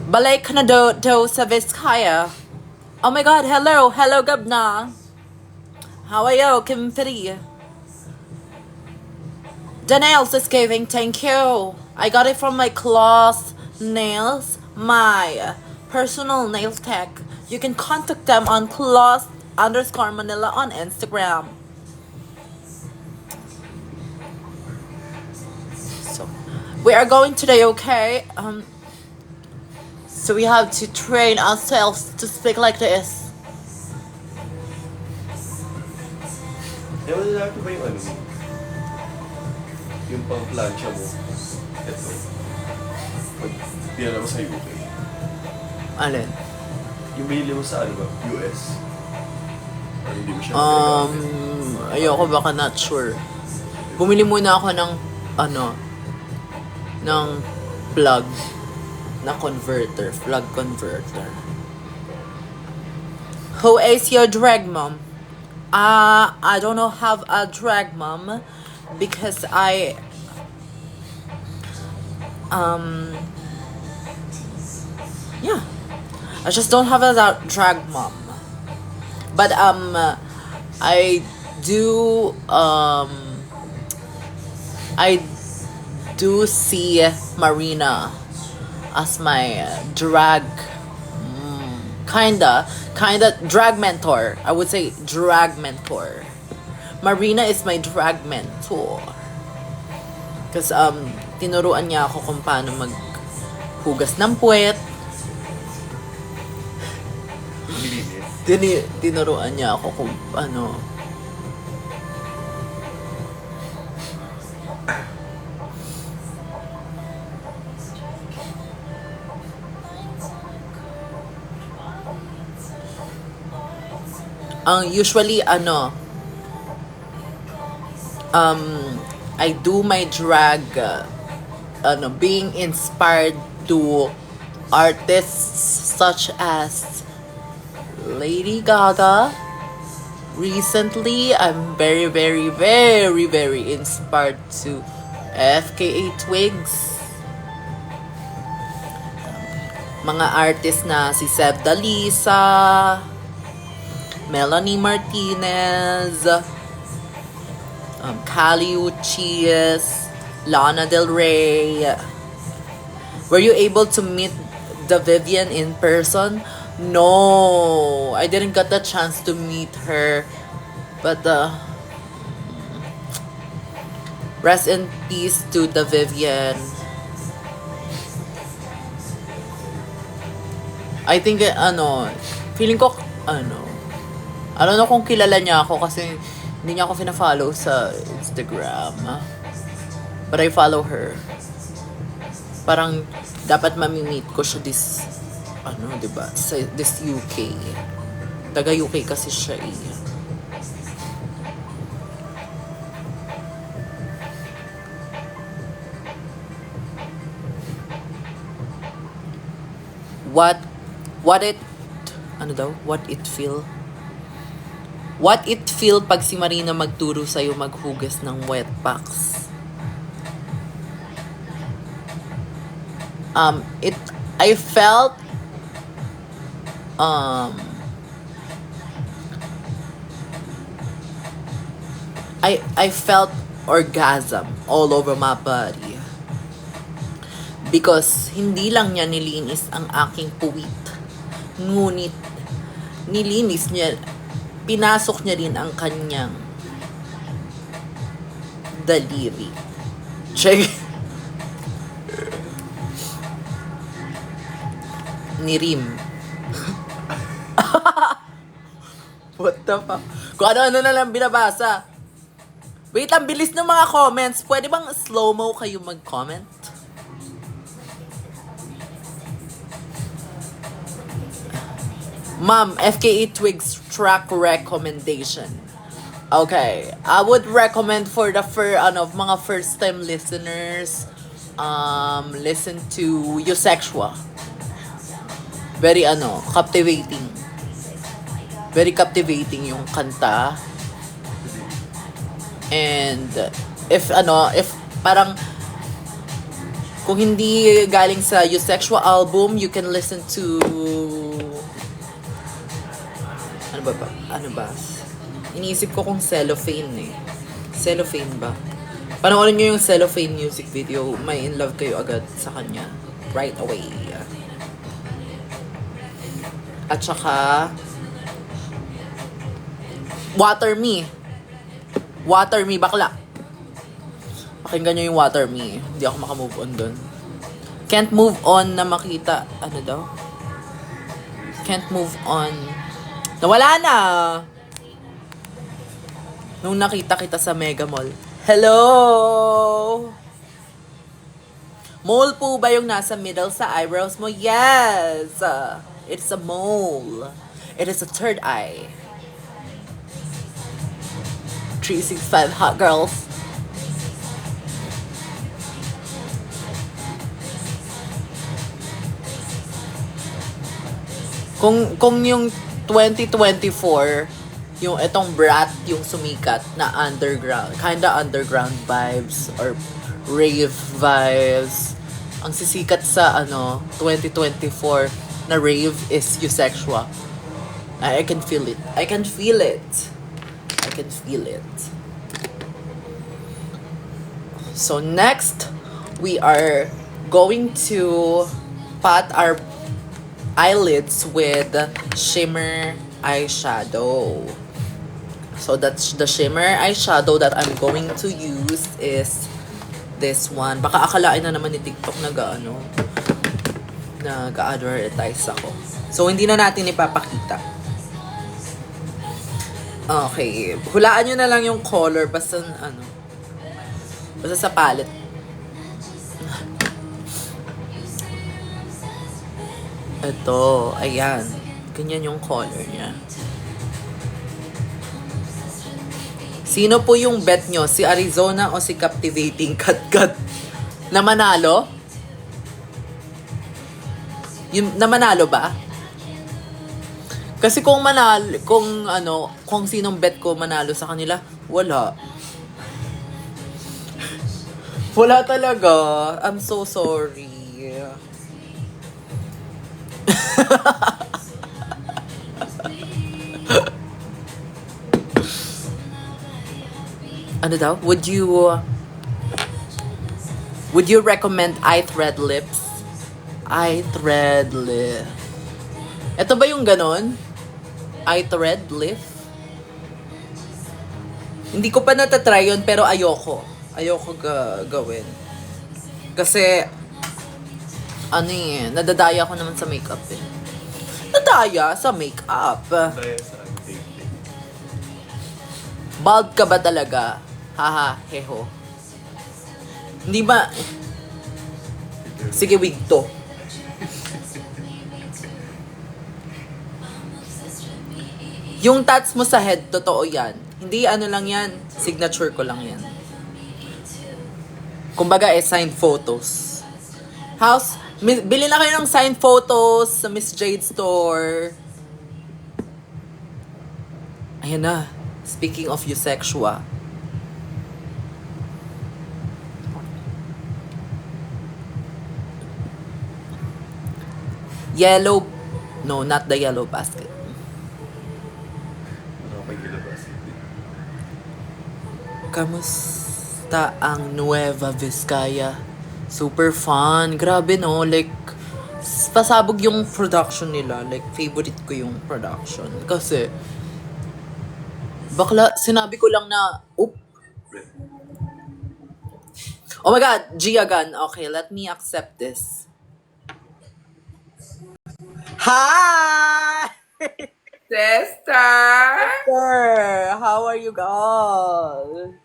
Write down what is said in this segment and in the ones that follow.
Balay ka na do sa Vizcaya. Oh my god, hello Gabna. How are you, Kim Piri? The nails is giving, thank you. I got it from my Claws Nails, my personal nail tech. You can contact them on Claws_Manila on Instagram. So we are going today, okay? So we have to train ourselves to speak like this. Ewan na natin ba yung ano? Yung pang-plancha mo. Ito. Pag pinala mo sa UK. Alin? Yung binili mo sa ano ba? US. Or hindi mo siya Ayoko, baka not sure. Bumili muna ako ng ng plug na converter, plug converter. Who is your drag mom? I don't know, have a drag mom because I just don't have a drag mom. But I do see Marina as my drag kinda drag mentor. I would say drag mentor. Marina is my drag mentor. Because tinuruan niya ako kung paano maghugas ng puwet. Tinuruan niya ako kung ano. Usually I do my drag being inspired to artists such as Lady Gaga. Recently, I'm very, very, very, very inspired to FKA Twigs. Mga artists na si Seb Dalisa, Melanie Martinez, Kali Uchis, Lana Del Rey. Were you able to meet the Vivian in person? No, I didn't get the chance to meet her. But rest in peace to the Vivian. I think feeling ko I don't know kung kilala niya ako kasi hindi niya ako fina-follow sa Instagram. But I follow her. Parang dapat mamimit ko siya diba? Sa this UK. Taga UK kasi siya eh. What it feel pag si Marina magturo sa'yo maghugas ng wet packs? I felt I felt orgasm all over my body. Because hindi lang niya nilinis ang aking puwit. Ngunit nilinis niya, pinasok niya rin ang kanyang daliri. Check. Nirim. What the fuck? Kung ano-ano na lang binabasa. Wait, ang bilis ng mga comments. Pwede bang slow-mo kayo mag-comment? Ma'am, FKA Twigs track recommendation. Okay, I would recommend for the mga first-time listeners, listen to Eusexua. Very captivating. Very captivating yung kanta. And if parang Kung hindi galing sa Eusexual album, you can listen to... Ano ba ba? Ano ba? Iniisip ko kung Cellophane eh. Cellophane ba? Panoorin nyo yung Cellophane music video. May in love kayo agad sa kanya. Right away. At saka... Water Me. Water Me, bakla. Pakinggan nyo yung Water Me. Hindi ako makamove on dun. Can't Move On na makita. Ano daw? Can't Move On. Nawala na! Nung nakita kita sa Mega Mall. Hello! Mole po ba yung nasa middle sa eyebrows mo? Yes! It's a mole. It is a third eye. 365 hot girls. Kung yung 2024, yung itong Brat, yung sumikat na underground, kinda underground vibes or rave vibes. Ang sisikat sa 2024 na rave is Eusexual. I can feel it. I can feel it. I can feel it. So next, we are going to pat our eyelids with shimmer eyeshadow. So that's the shimmer eyeshadow that I'm going to use is this one. Baka akalain na naman ni TikTok nag-advertise ako. So hindi na natin ipapakita. Okay, hulaan nyo na lang yung color basta sa palette. Ito, ayan. Ganyan yung color niya. Sino po yung bet nyo? Si Arizona o si Captivating Katkat? Na manalo? Yung na manalo ba? Kasi kung manalo, kung sinong bet ko manalo sa kanila, wala. Wala talaga. I'm so sorry. Ano daw? Would you recommend eye thread lips? Eye thread lip. Ito ba yung ganon? Eye thread lip? Hindi ko pa natatry yun, pero ayoko. Ayoko gawin. Kasi, nadadaya ko naman sa makeup eh. Nadaya sa makeup. Dahil sa dating. Bald ka ba talaga? Haha, heho. Hindi ba? Sige, wig to. Yung tats mo sa head, totoo yan. Hindi lang yan. Signature ko lang yan. Kumbaga, signed photos. Bili na kayo ng signed photos sa Miss Jade Store. Ayan na. Speaking of Eusexual. Yellow. No, not the yellow basket. Ano kayo gilabas? Kamusta ang Nueva Vizcaya? Super fun. Grabe no. Like, pasabog yung production nila. Like, favorite ko yung production. Kasi, bakla, sinabi ko lang na, oh my God, Giagan. Okay, let me accept this. Hi! Sister! Sir, how are you guys?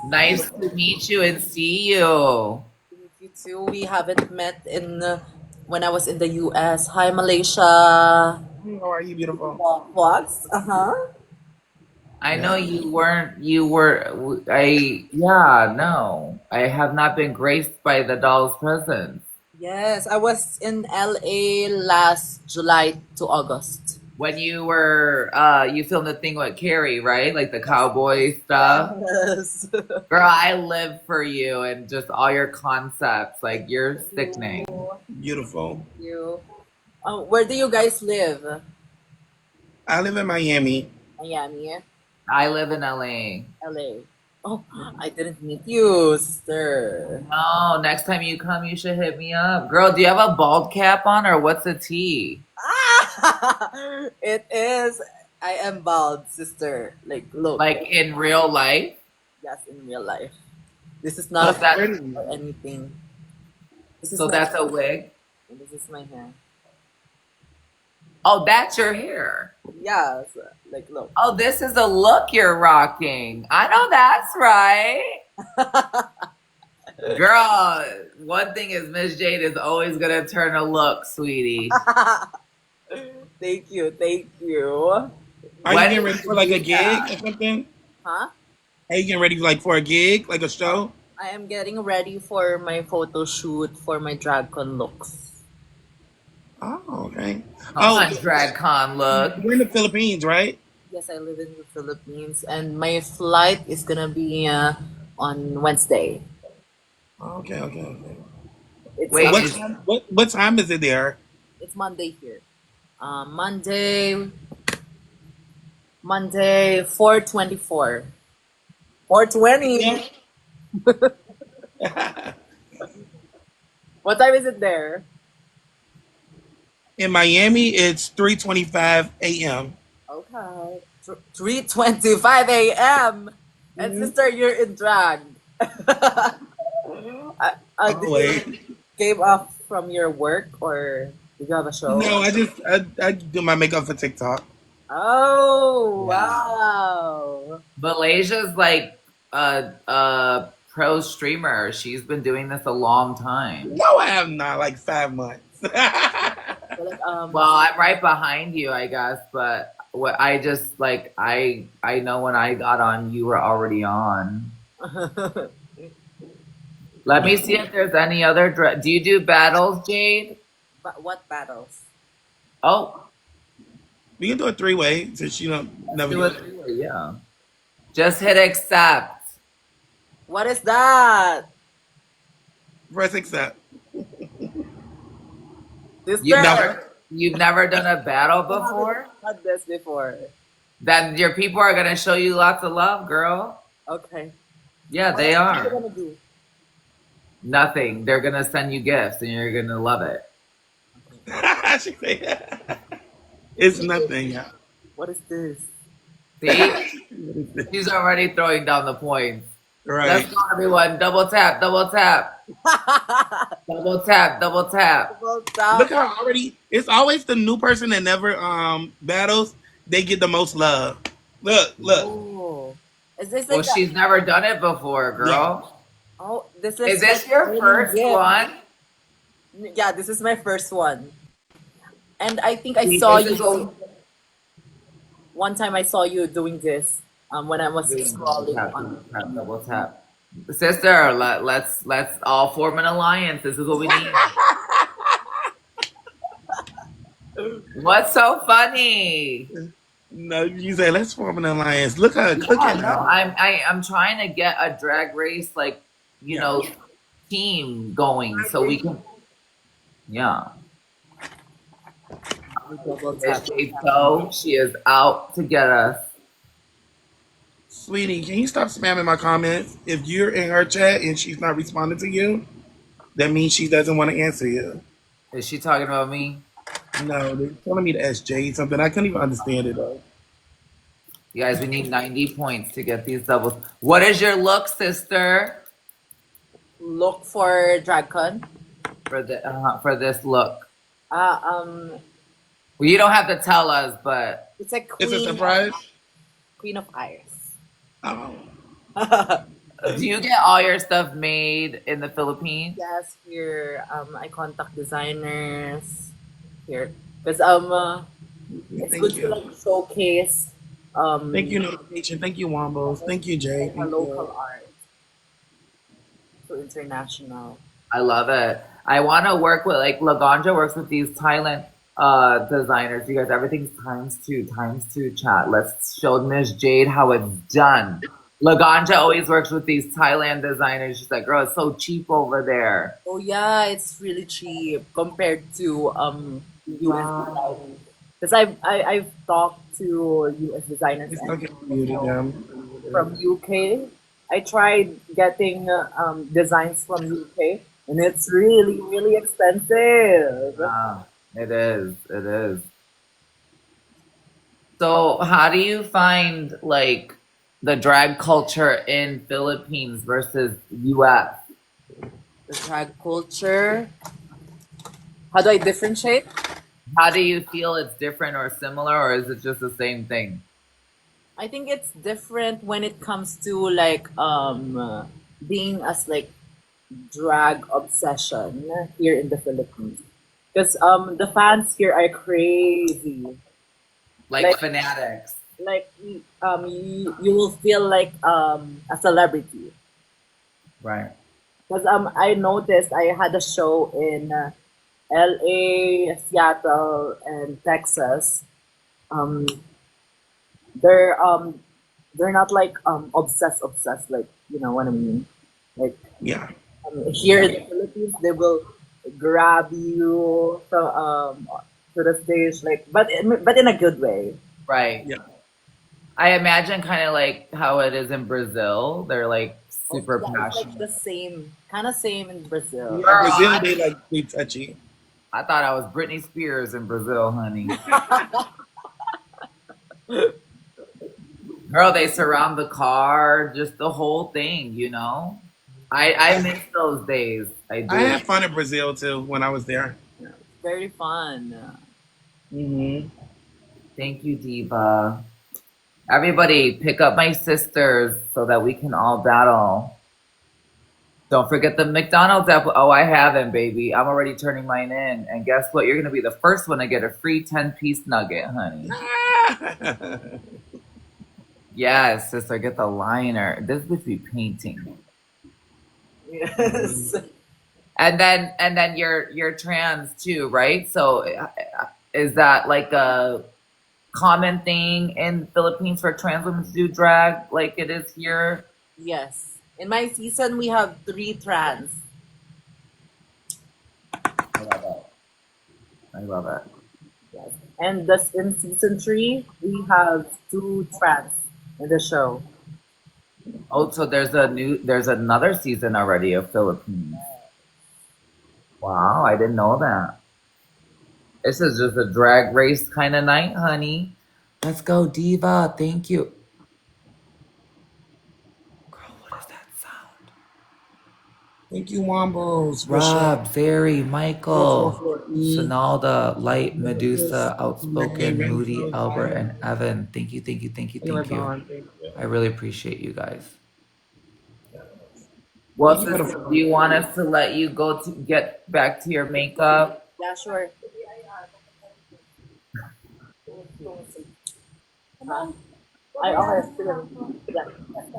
Nice to meet you and see you. You too. We haven't met when I was in the US. Hi, Malaysia. How are you, beautiful? What? Uh-huh. I know I have not been graced by the doll's presence. Yes, I was in LA last July to August. when you were you filmed the thing with Carrie, right? Like the cowboy stuff. Yes. Girl, I live for you and just all your concepts. Like you're sickening. Beautiful. You. Where do you guys live? I live in Miami. Miami, I live in LA. LA. Oh, I didn't meet you, sister. No, next time you come, you should hit me up. Girl, do you have a bald cap on or what's a T? It is. I am bald, sister. Like, look. Like in real life? Yes, in real life. This is So not a that- filter or anything. This is So my that's a hair. wig? This is my hair. Oh, that's your hair. Yes. Like, look. Oh, this is a look you're rocking. I know that's right. Girl, one thing is Miss Jade is always gonna turn a look, sweetie. Thank you. Thank you. Are When you getting ready for like a did you do gig that? or something? Huh? Are you getting ready like for a gig, like a show? I am getting ready for my photo shoot for my DragCon looks. Oh, okay. Come on, DragCon look. We're in the Philippines, right? Yes, I live in the Philippines, and my flight is gonna be on Wednesday. Okay, okay, okay. It's Wait, What is- time, what time is it there? it's Monday here. Monday 4:24. 4:20. Yeah. What time is it there? In Miami, it's 3:25 a.m. Okay. 3:25 a.m. And Mhm. sister, you're in drag. Did you Wait. came off from your work or did you have a show? No, I do my makeup for TikTok. Oh, Yeah. wow. Malaysia's like a pro streamer. She's been doing this a long time. No, I have not. Like 5 months. So, like, Well, I'm right behind you, I guess, but what I just like I know when I got on, you were already on. Let me see if there's any other. Do you do battles, Jade? but what battles? Oh, We can do a 3-way since you don't never do do it. it. Yeah. Just hit accept. What is that? Press accept. This You've girl never done a battle before? had this before. Then your people are gonna show you lots of love, girl. Okay. Yeah, they What are you are. gonna do? Nothing. They're gonna send you gifts, and you're gonna love it. She said, it's nothing. Yeah. What is this? See, she's already throwing down the points. Right. Let's go, everyone. Double tap, double tap, double tap, double tap. Well, stop. Look how already it's always the new person that never battles. They get the most love. Look. Oh. Is this Well, like she's never done it before, girl. oh, this Is this like your winning first gift. one? Yeah, this is my first one. And I think I saw This is you one time I saw you doing this when I was scrolling Tap, on tap, double tap. Sister, let's all form an alliance. This is what we need. What's so funny? No, you say let's form an alliance. Look how look Yeah, at no, her. I'm trying to get a drag race like you know team going so we can. Yeah. Miss Jade So she is out to get us. Sweetie, can you stop spamming my comments? If you're in her chat and she's not responding to you, that means she doesn't want to answer you. Is she talking about me? No, they're telling me to ask Jade something. I couldn't even understand it though. You guys, we need 90 points to get these doubles. What is your look, sister? look for DragCon. For this look. Well, Well, you don't have to tell us, but it's a It's a queen, surprise. queen of iris. Oh. do you get all your stuff made in the Philippines? Yes, here I contact designers here because it's Thank good to you. like showcase Thank you, notification. Thank you, Wombos. Thank you, Jade. our Thank local you. art to international. I love it. I want to work with like Laganja works with these Thailand designers. You guys, everything's times two chat. Let's show Miss Jade how it's done. Laganja always works with these Thailand designers. She's like, girl, it's so cheap over there. Oh yeah, it's really cheap compared to US Wow. designers. Because I've talked to US designers It's and not getting muted, them. from UK. I tried getting designs from UK, and it's really really expensive. Ah, it is. It is. So, how do you find like the drag culture in Philippines versus US? The drag culture. How do I differentiate? How do you feel it's different or similar, or is it just the same thing? I think it's different when it comes to like being as like drag obsession here in the Philippines. Because the fans here are crazy. Like Like fanatics, you will feel like a celebrity. right? Because I noticed I had a show in LA, Seattle, and Texas. Um, they're they're not like obsessed like you know what I mean. Like Yeah. here in the Philippines, they will grab you from to the stage like but in a good way. Right. Yeah. I imagine kind of like how it is in Brazil. They're like Also, super yeah, it's like the passionate. same kind of same in Brazil. Yeah, Girl, Brazil, they like be touchy. I thought I was Britney Spears in Brazil, honey. Girl, they surround the car, just the whole thing, you know? I miss those days. I I do. had fun in Brazil too when I was there. Very fun. Hmm. Thank you, Diva. Everybody, pick up my sisters so that we can all battle. Don't forget the McDonald's app. Oh, I haven't, baby. I'm already turning mine in. And guess what? You're going to be the first one to get a free 10-piece nugget, honey. Yes, sister, get the liner. This would be painting. Yes. And then you're trans too, right? So is that like a common thing in Philippines for trans women to do drag like it is here? Yes. In my season, we have 3 trans. I love it. I love it. Yes. And thus in season 3, we have 2 trans in the show. Oh, so there's another season already of Philippines. Wow, I didn't know that. This is just a drag race kind of night, honey. Let's go, Diva. Thank you. Girl, what is that sound? Thank you, Wombos, for Rob, Fairy, Michael, 444E. Sonalda, Light, This Medusa, Outspoken, Moody, Albert, and Evan. Thank you, thank you, thank you, thank you. I really appreciate you guys. Well, You better- sister, do you want us to let you go to get back to your makeup? Yeah, sure. Okay. Yeah.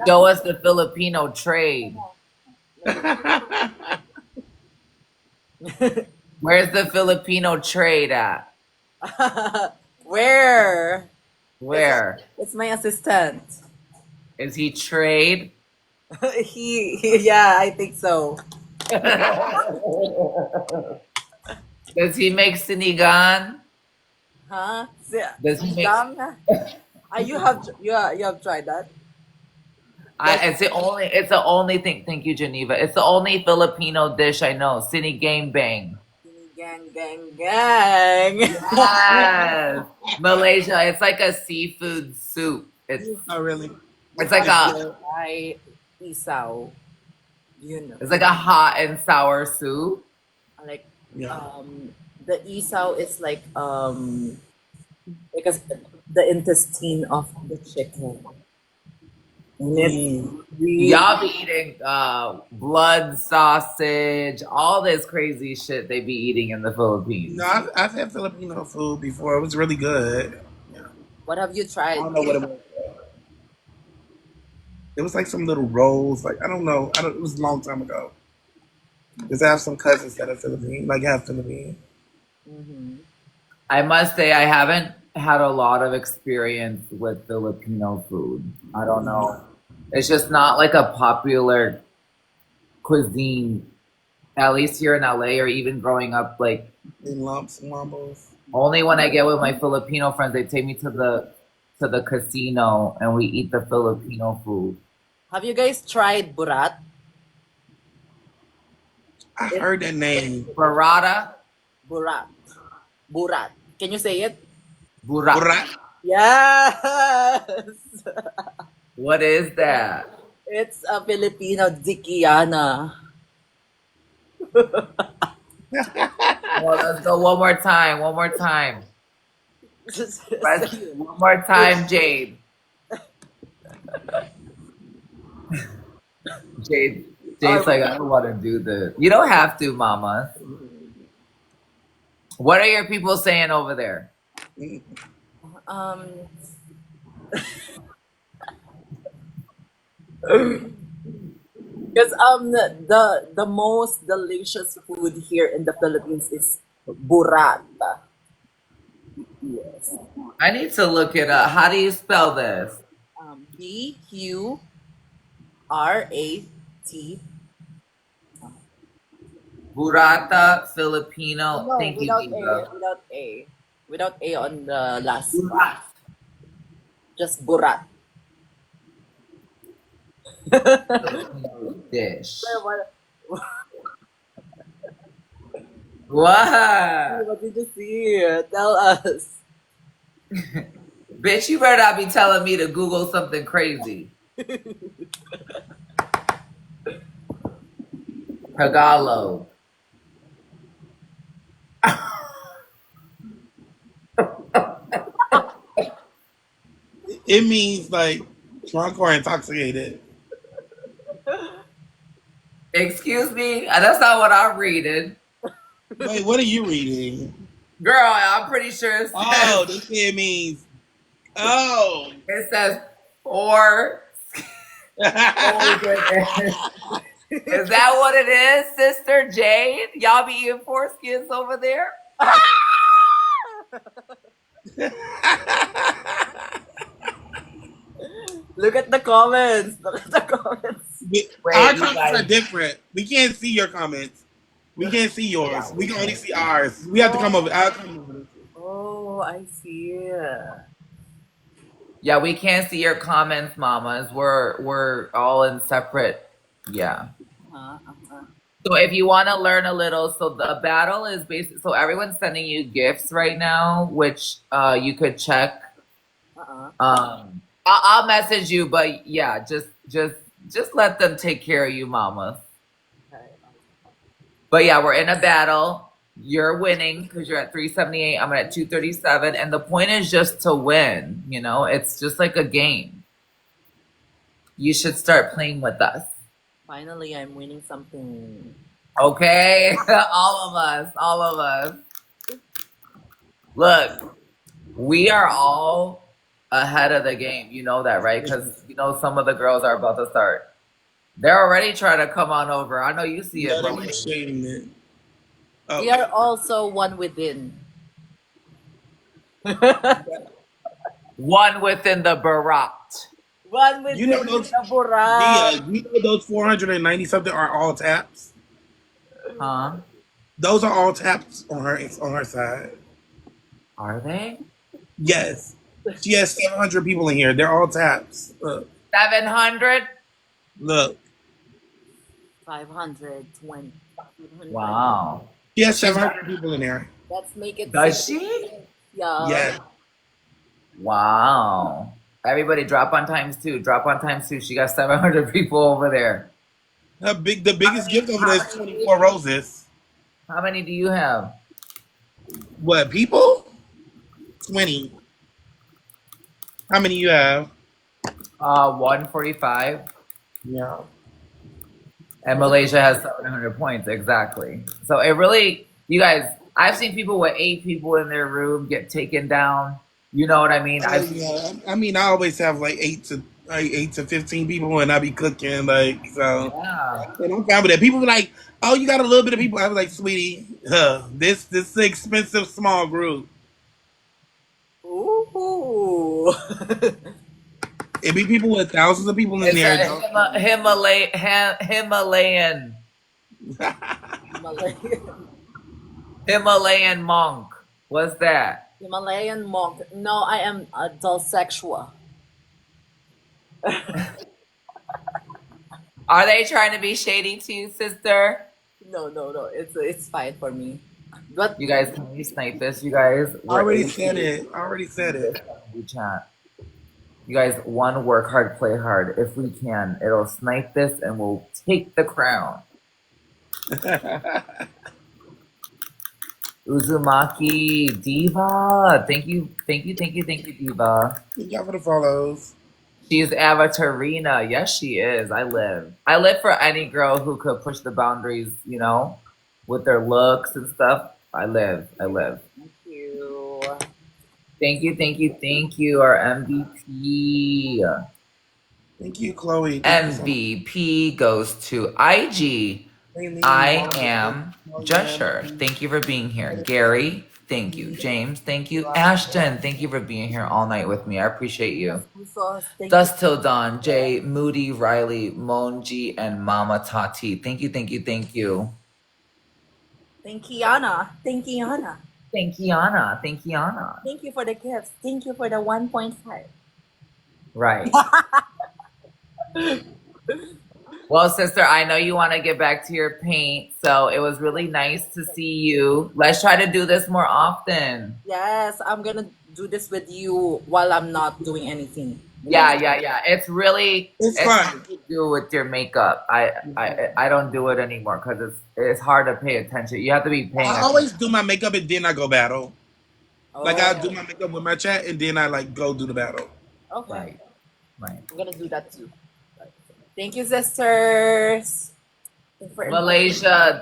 Show us the Filipino trade. Where's the Filipino trade at? Where? Where? It's my assistant. Is he trade? Yeah, I think so. Does he make sinigang? Huh? Does he make? You have tried that? It's the only thing. Thank you, Geneva. It's the only Filipino dish I know. Sinigang bang. Gang, gang, gang. Yes. Malaysia. It's like a seafood soup. Oh, really? It's like a I isaw. You know, it's like a hot and sour soup. like Yeah. the isaw is like because the intestine of the chicken. And it's Mm. really Y'all be eating blood sausage, all this crazy shit they be eating in the Philippines. No, I've had Filipino food before. It was really good. What have you I tried? don't know what it was. It was like some little rolls. Like I don't know. It was a long time ago. Because I have some cousins that are Filipino, like half Filipino. Mm-hmm. I must say I haven't had a lot of experience with Filipino food. I don't know. It's just not like a popular cuisine, at least here in LA or even growing up. Like In lumps, wobbles. only when I get with my Filipino friends, they take me to the casino and we eat the Filipino food. Have you guys tried burat? I heard that name. Burrata, Burat. Burat. Can you say it? burrata. Burat. Yes! What is that? It's a Filipino Dikiana. Well, let's go one more time. One more time. One more time, Jade. Jade's like, I don't want to do this. You don't have to, Mama. What are your people saying over there? um, because the most delicious food here in the Philippines is burat. Yes. I need to look it up. How do you spell this? Burat. Burrata Filipino. No, Thank you, without A, Diva. without A. Without A on the last. Burat. Just burat. Dish. What, What? what did you see? Tell us. Bitch, you better not be telling me to Google something crazy. Tagalog. It means like drunk or intoxicated. Excuse me? That's not what I'm reading. Wait, what are you reading? Girl, I'm pretty sure it Oh, says, this here means. Oh. it says four. Is that what it is, Sister Jade? Y'all be eating foreskins over there? Look at the comments. Look at the comments. Our you comments guys- are different. We can't see your comments. We can't see yours. We can only see ours. We have to come over. I'll come over. Oh, I see. Yeah, we can't see your comments, mamas. We're all in separate. Yeah. Uh-huh. So if you want to learn a little, so the battle is basically, so everyone's sending you gifts right now, which you could check. Uh-uh. I'll message you, but yeah, just let them take care of you, mama. Okay. But yeah, we're in a battle. You're winning because you're at 378. I'm at 237, and the point is just to win. You know, it's just like a game. You should start playing with us. Finally, I'm winning something. Okay, all of us. Look, we are all ahead of the game. You know that, right? Because you know some of the girls are about to start. They're already trying to come on over. I know you see it. Yeah, But I'm shading it. Oh, We are also one within. one within the Barat. One within You know those- the burat. you know those 490 something are all taps. Huh? Those are all taps on her side. Are they? Yes, she has 700 people in here. They're all taps. 700? Look. 520. Wow. She has 700 people in there. Let's make it. Does 60. she? Yeah. Yeah. Wow. Everybody drop on times two. Drop on times two. She got 700 people over there. The biggest gift over there is 24 roses. How many do you have? What, people? 20. How many you have? 145. Yeah. And Malaysia has 700 points. Exactly. So it really, you guys, I've seen people with 8 people in their room get taken down. You know what I mean? Yeah. I mean, I always have like 8 to 15 people, and I be cooking like so. Yeah. And I'm fine with that. People be like, "Oh, you got a little bit of people." I was like, "Sweetie, this is an expensive small group." Ooh. It be people with thousands of people in It's there. a Himalayan Himalayan monk. What's that? Himalayan monk. No, I am adult sexual. Are they trying to be shady to you, sister? No. It's fine for me. But You guys, can we snipe this? You guys, I already said it. I already said it. We chat. You guys, one, work hard, play hard. If we can, it'll snipe this and we'll take the crown. Uzumaki Diva. Thank you, Diva. Thank y'all for the follows. She's Avatarina. Yes, she is. I live for any girl who could push the boundaries, you know, with their looks and stuff. I live. thank you. Thank you, our MVP. Thank you, Chloe. Thank you so much. MVP goes to IG. I am Jesher. Thank you for being here. Gary, thank you. James, thank you. Ashton, thank you for being here all night with me. I appreciate you. Thank Dust Till Dawn, Jay, Moody, Riley, Monji, and Mama Tati. Thank you. Thank you, Kiana. Thank you, Kiana. Thank Kiana. Thank you for the gifts. Thank you for the 1.5. Right. Well, sister, I know you want to get back to your paint, so it was really nice to see you. Let's try to do this more often. Yes, I'm gonna do this with you while I'm not doing anything. Yeah. It's It's fun. hard to do with your makeup. I don't do it anymore because it's hard to pay attention. You have to be paying I attention. always do my makeup and then I go battle. Like Oh, I do my makeup with my chat and then I like go do the battle. okay. Right. I'm gonna do that too. Thank you, sisters. Thank you for Malaysia,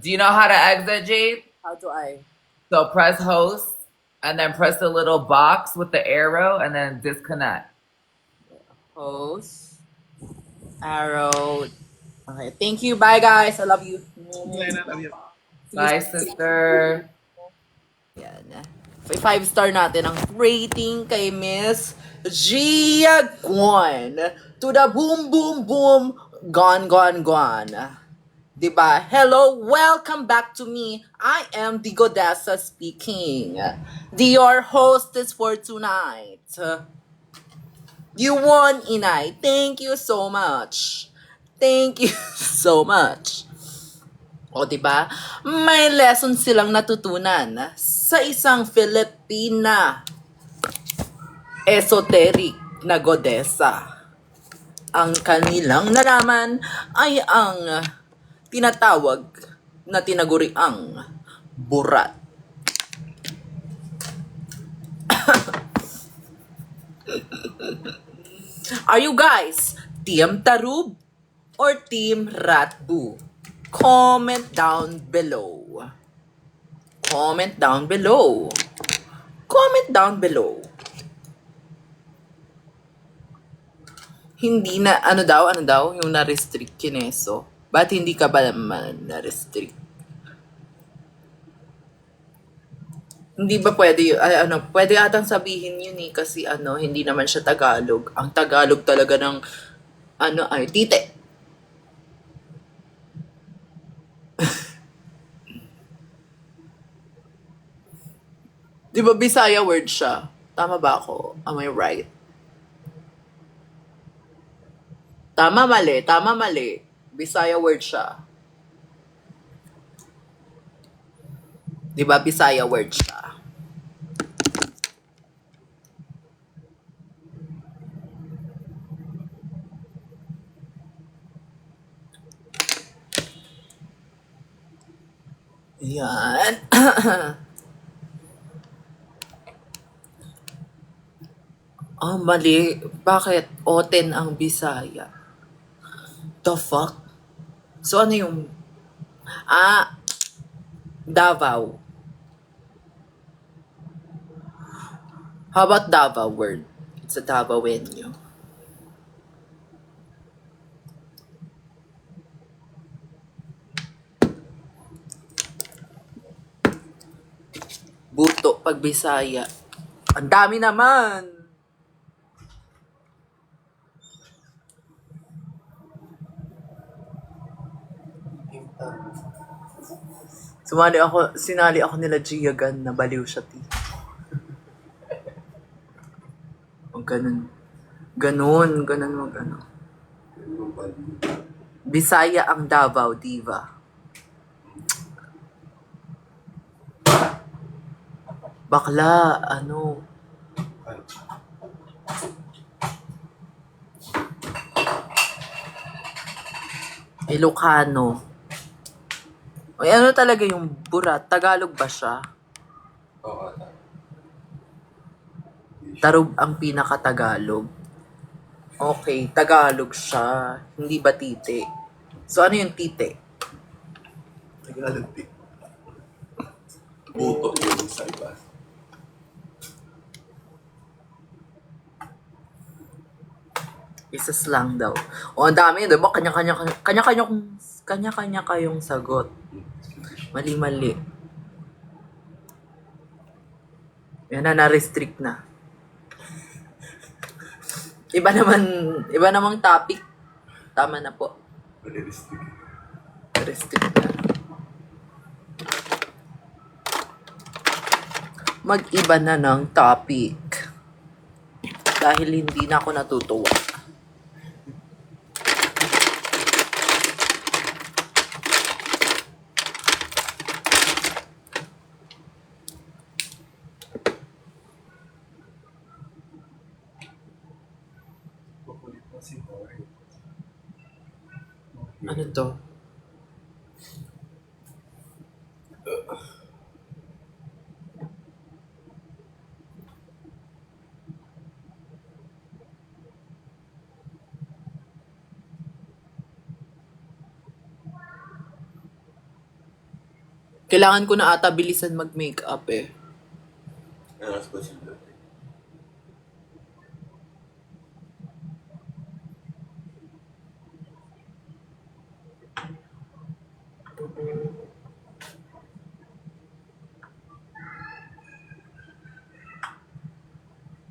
do you know how to exit, Jade? how do I? So press host and then press the little box with the arrow and then disconnect. Post. Arrow. Okay. Thank you. Bye, guys. I love you. I love you. Bye, sister. Yan. 5-star natin ang rating kay Miss Gia Guan. To the boom, boom, boom. Gone. Diba? Hello, welcome back to me. I am the Godessa speaking. Your hostess for tonight. You won, Inay. Thank you so much. Thank you so much. O, diba? May lesson silang natutunan sa isang Filipina esoteric na godesa. Ang kanilang nalaman ay ang tinatawag na tinaguriang burat. Are you guys Team Tarub or Team Ratbu? Comment down below. Comment down below. Hindi na, ano daw, yung na-restrict kineso. Ba't hindi ka ba naman na-restrict? Hindi ba pwede, pwede atang sabihin yun eh, kasi hindi naman siya Tagalog. Ang Tagalog talaga ng, ay, tite. Di ba Bisaya word siya? Tama ba ako? Am I right? Tama, mali. Bisaya word siya. Di ba Bisaya word siya? Yan. Mali. Bakit? Oten ang Bisaya. The fuck? So, ano yung... Davao. How about Davao word? It's a Davaoenyo. Buto pag Bisaya. Ang dami naman! Sinali ako nila Giagan na baliw siya, ti. O ganun. Ganun mag ano. Bisaya ang Davao, diva. Bakla, ano. Ilocano. Ay, ano talaga yung burat? Tagalog ba siya? Oo, Tarub ang pinaka-Tagalog. Okay, Tagalog siya. Hindi ba tite? So, ano yung tite? Tagalog din. Buto yung sa iba. Isa slang daw. O, ang dami, diba? Kanya-kanya kayong sagot. Mali-mali. Yan na, na-restrict na. Iba namang topic. Tama na po. Realistic. Restrict na. Mag-iba na ng topic. Dahil hindi na ako natutuwa. Pakulit na si Jorge. Ano to? Kailangan ko na ata bilisan mag-makeup eh. Ano mas posible?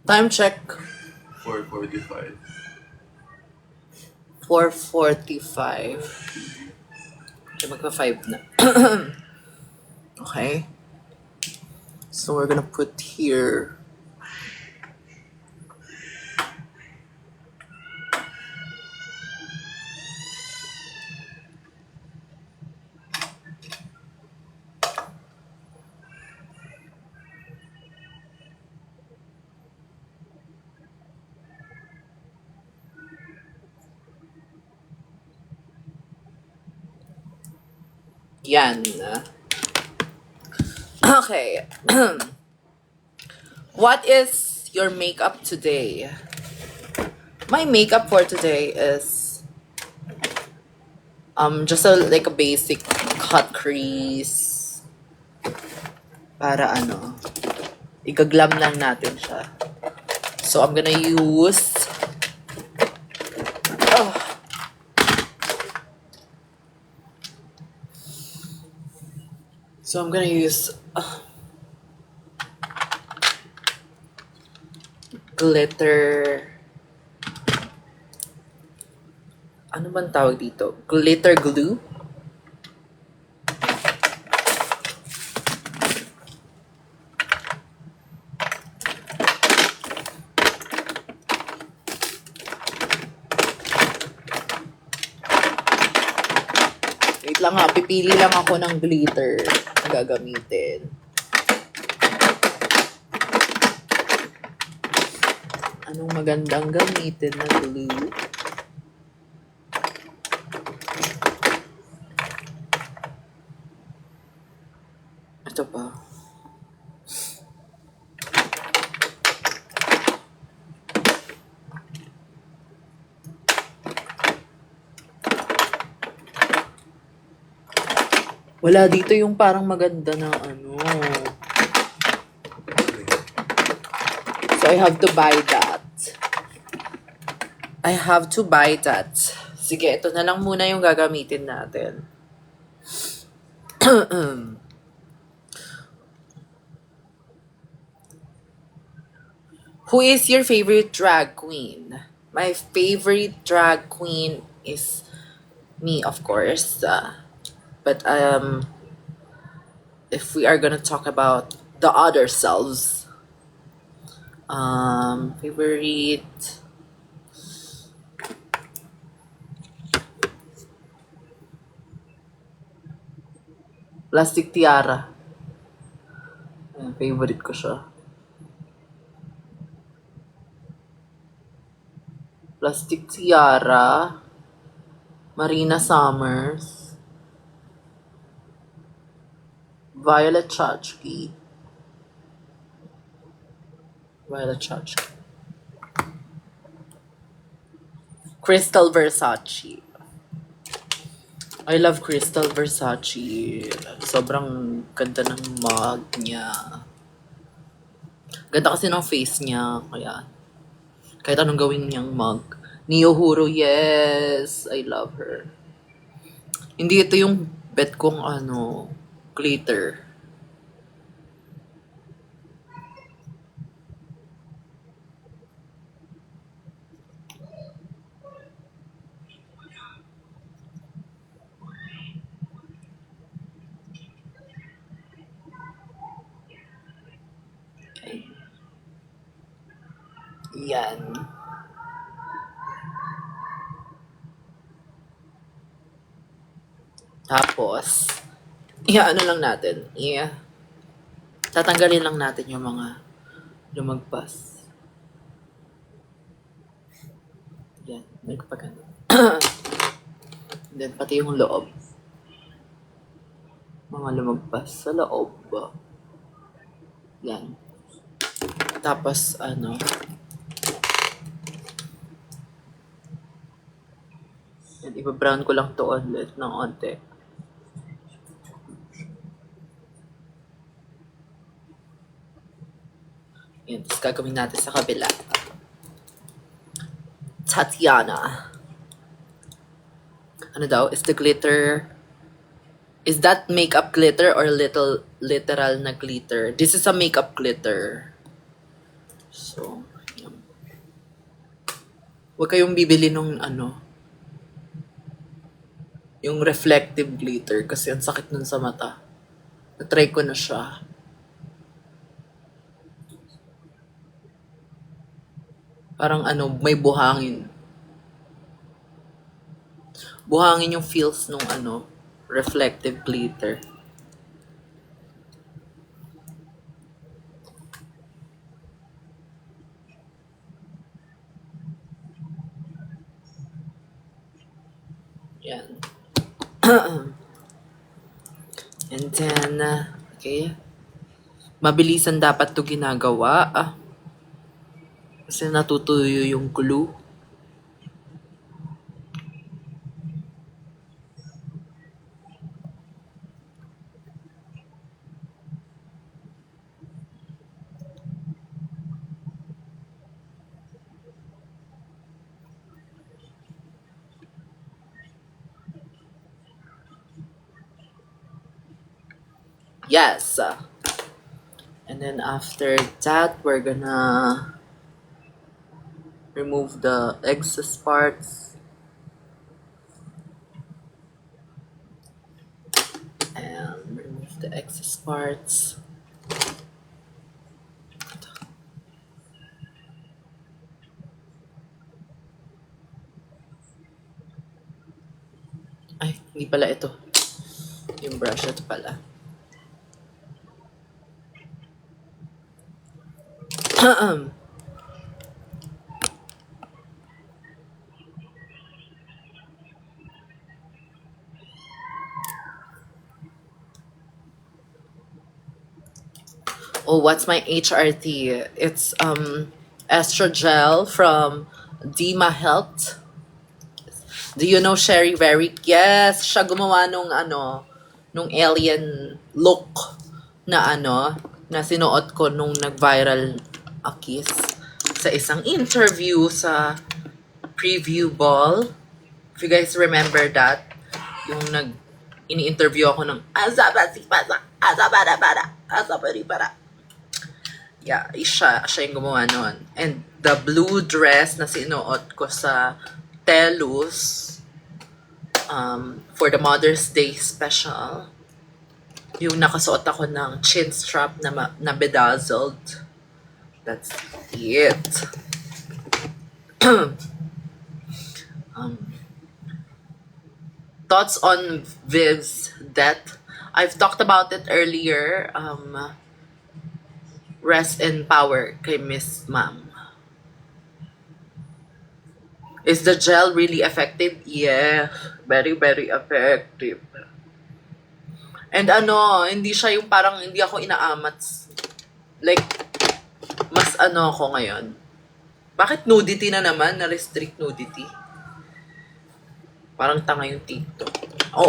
Time check. 4:45. 4:45. Okay, magpa-5 na. Okay. So we're gonna put here. Yan. Okay. What is your makeup today? My makeup for today is just like a basic cut crease. Para ano, igaglam lang natin siya. So I'm gonna use glitter. Ano bang tawag dito? Glitter glue? Wait lang ha, pipili lang ako ng glitter na gagamitin. Anong magandang gamitin na glue? Ito pa. Wala dito yung parang maganda na ano. So I have to buy that. Sige, ito na lang muna yung gagamitin natin. Who is your favorite drag queen? My favorite drag queen is me, of course. But if we are gonna talk about the other selves, favorite Plastic Tiara. Ayan, favorite ko siya. Plastic Tiara, Marina Summers, Violet Chachki. Crystal Versace. I love Crystal Versace. Sobrang ganda ng mug niya. Ganda kasi ng face niya. Kaya, kahit anong gawin niyang mug. Neo Huro, yes! I love her. Hindi ito yung bet kong glitter. Yan. Tapos, ano lang natin. Tatanggalin lang natin yung mga lumagpas. Yan. Nagpagano. Then, pati yung loob. Mga lumagpas sa loob. Yan. Tapos, yan, iba-brown ko lang to ulit ng onte. Yan, tapos gagawin natin sa kabila. Tatiana. Ano daw? Is that makeup glitter or literal na glitter? This is a makeup glitter. So, yan. Huwag kayong bibili nung yung reflective glitter kasi ang sakit nun sa mata. Na-try ko na siya. Parang may buhangin. Buhangin yung feels nung reflective glitter. Yan. And then, okay. Mabilisan dapat to ginagawa. Kasi natutuyo yung glue. Yes. And then after that, we're gonna remove the excess parts. And remove the excess parts. Ay, hindi pala ito. Yung brush, ito pala. Oh, what's my HRT? It's Estrogel from Dima Health. Do you know Sherry Verick? Yes, siya gumawa nung nung alien look na na sinuot ko nung nag-viral a kiss sa isang interview sa preview ball. If you guys remember that, yung ini-interview ako ng Azabasi Pasa, Azabara Para, Azabari Para. Yeah, siya yung gumawa nun. And the blue dress na sinuot ko sa Telus for the Mother's Day special. Yung nakasuot ako ng chin strap na bedazzled. That's it. Thoughts on Viv's death? I've talked about it earlier. Rest in power kay Miss Ma'am. Is the gel really effective? Yeah, very, very effective. And hindi siya yung parang hindi ako inaamats. Like, mas ako ngayon. Bakit nudity na naman? Na-restrict nudity? Parang tanga yung TikTok.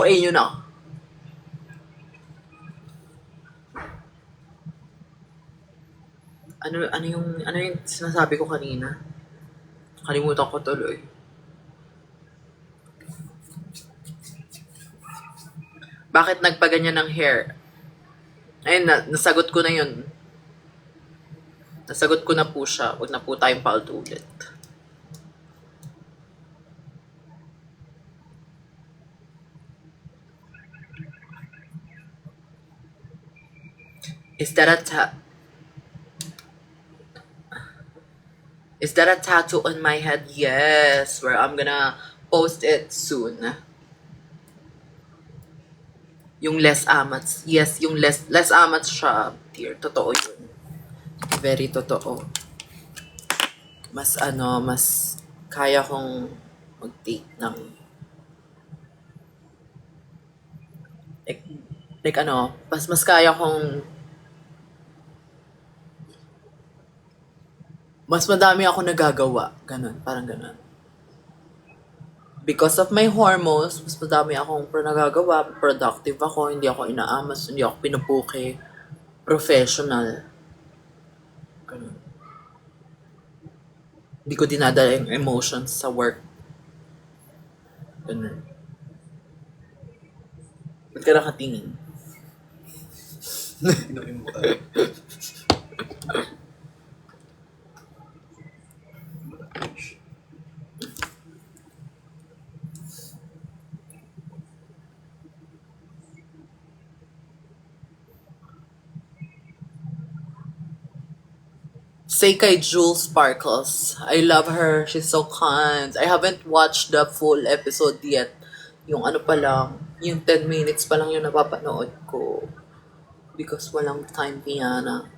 Yun na. Ano yung sinasabi ko kanina? Kalimutan ko tuloy. Bakit nagpaganyan ng hair? Ayun na, nasagot ko na yun. Nasagot ko na po siya. Huwag na po tayong paulit. Is that a tattoo on my head? Yes, where I'm gonna post it soon. Yung less amats. Yes, yung less amats siya, dear. Totoo yun. Very totoo. Mas kaya kong mag-take ng mas kaya kong mas madami ako nagagawa. Ganun, parang ganun. Because of my hormones, mas madami akong nagagawa. Productive ako, hindi ako inaamas, hindi ako pinupuke. Professional. Ganun. Hindi ko dinadala yung emotions sa work. Ganun. Ba't ka nakatingin? Inumin mo tayo. Say kay Jules Sparkles. I love her. She's so kind. I haven't watched the full episode yet. Yung pa lang, yung 10 minutes pa lang yung napapanood ko. Because walang time, Piana.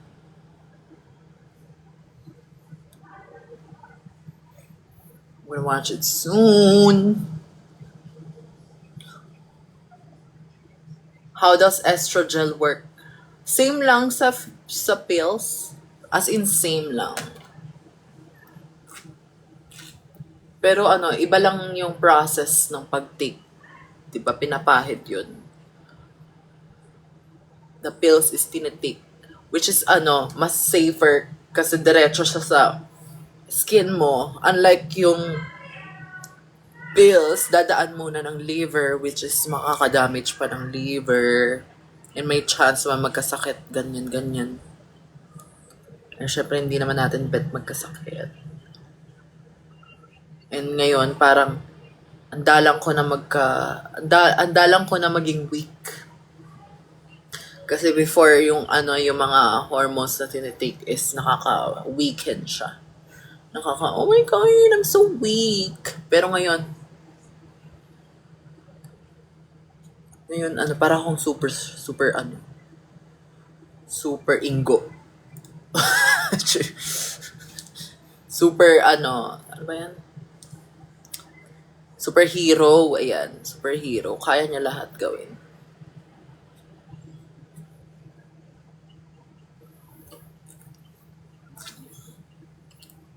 I'm gonna watch it soon. How does estrogel work? Same lang sa pills. As in, same lang. Pero iba lang yung process ng pag-take. Diba, pinapahid yun. The pills is tinitake. Which is, mas safer kasi diretso siya sa skin mo. Unlike yung pills, dadaan muna ng liver, which is makakadamage pa ng liver. And may chance magkasakit, ganyan. And syempre, hindi naman natin bet magkasakit. And ngayon, parang andalang ko na maging weak. Kasi before, yung mga hormones na tinitake is nakaka-weaken siya. Oh my God, I'm so weak. Pero ngayon, para akong super ingo. Super ano ba yan? Superhero, ayan. Superhero. Kaya niya lahat gawin.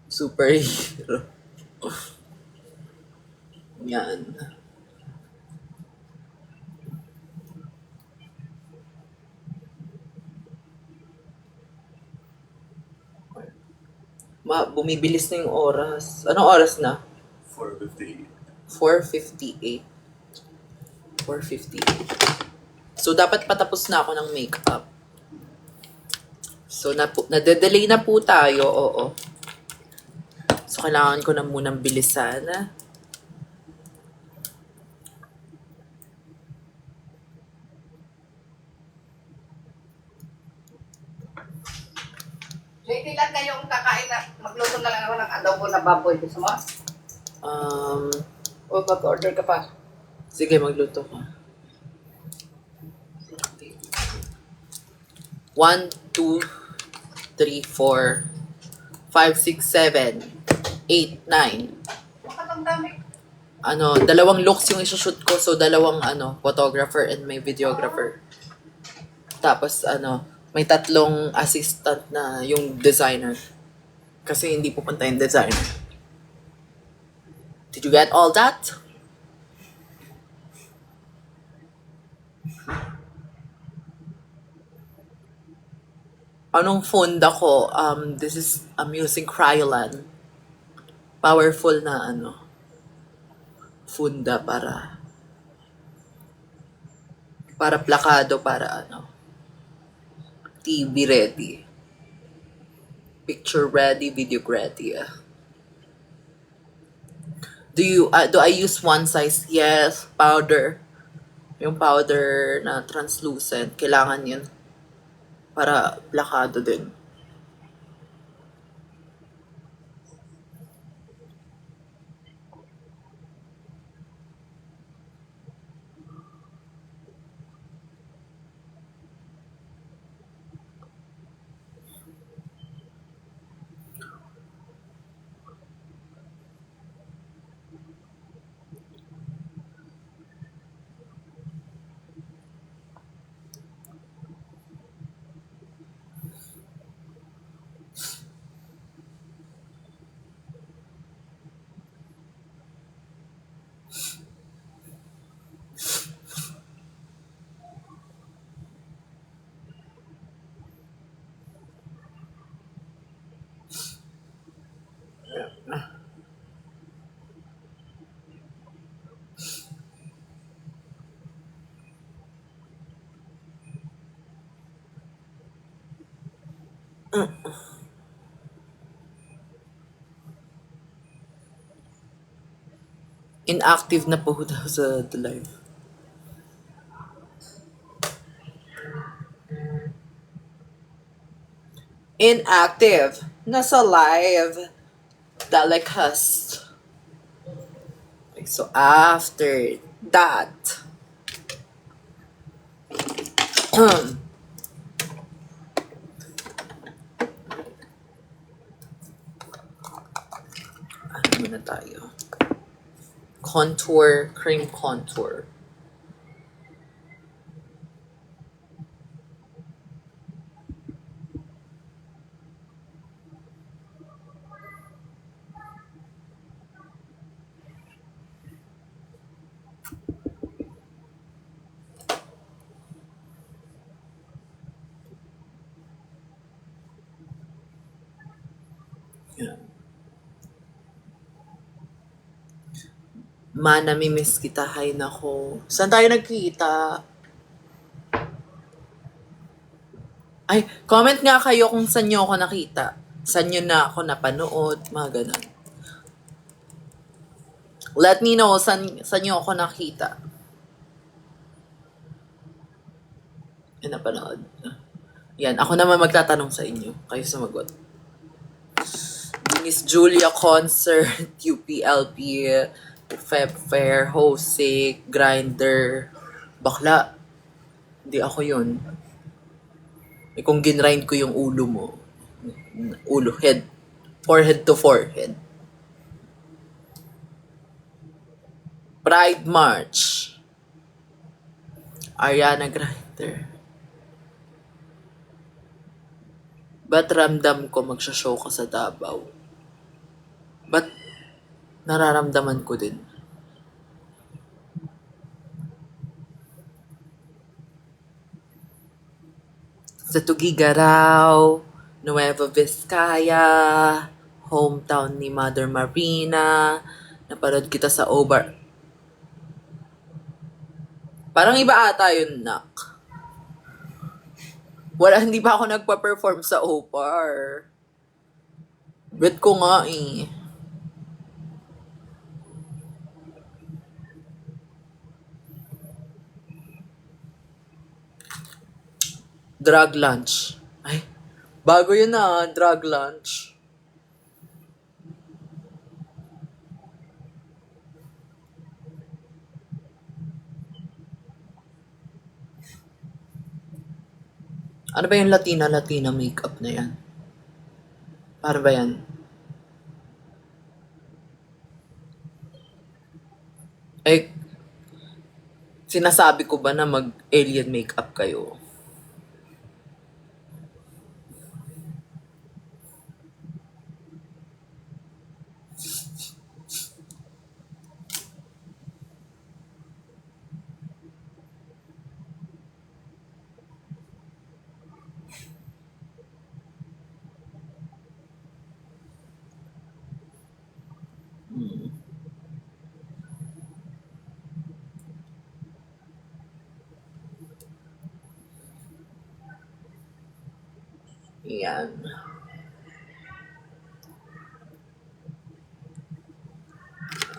Superhero. Yan. Bumibilis na yung oras. Anong oras na? 4:58. 4:58. 4:58. So, dapat patapos na ako ng makeup. So, nade-delay na po tayo, oo. So, kailangan ko na munang bilisan. JT lang kayong kakain na magluto na lang ako ng adobo na baboy. Gusto mo? O mag-order ka pa? Sige, magluto ka. 1, 2, 3, 4, 5, 6, 7, 8, 9. Bakit ang dami? Dalawang looks yung isushoot ko. So, dalawang, photographer and may videographer. Tapos, may tatlong assistant na yung designer. Kasi hindi pupunta yung designer. Did you get all that? Anong phone ako? I'm using Kryolan. Powerful na funda para plakado, para TV ready. Picture ready, video ready. Do I use one size? Yes, powder. Yung powder na translucent, kailangan yun para plakado din. Inactive na po daw sa the live. Inactive. Nasa live. Telecast. Okay, so after that, ano muna tayo? Contour, cream contour. Yan. Ma, namimiss kita. Hay nako. Saan tayo nagkita? Ay, comment nga kayo kung saan nyo ako nakita. Saan nyo na ako napanood. Mga ganun. Let me know saan nyo ako nakita. Napanood. Yan, ako naman magtatanong sa inyo. Kayo sumagot. Miss Julia Concert, UPLP, Feb Fair, Hosek, Grinder, Bakla. Hindi ako yun. Kung ginrind ko yung ulo mo. Ulo, head. Forehead to forehead. Pride March. Ariana Grande. Ba't ramdam ko magsha-show ka sa Davao? Ba't nararamdaman ko din? Sa Tugigaraw, Nueva Vizcaya, hometown ni Mother Marina, napanood kita sa Obar. Parang iba ata yun, nak. Wala, hindi pa ako nagpa-perform sa OPAR. Bet ko nga eh. Drag lunch. Ay, bago yun drag lunch. Ano ba yung Latina makeup na yan? Para ba yan? Eh, sinasabi ko ba na mag-alien makeup kayo? Yan.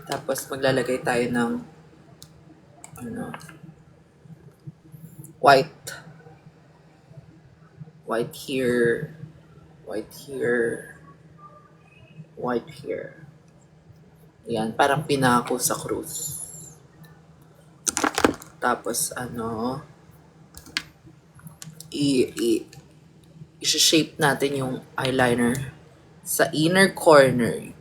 Tapos maglalagay tayo ng white. White here. White here. White here. Yan, parang pinako sa cruise. Tapos i-shape natin yung eyeliner sa inner corner.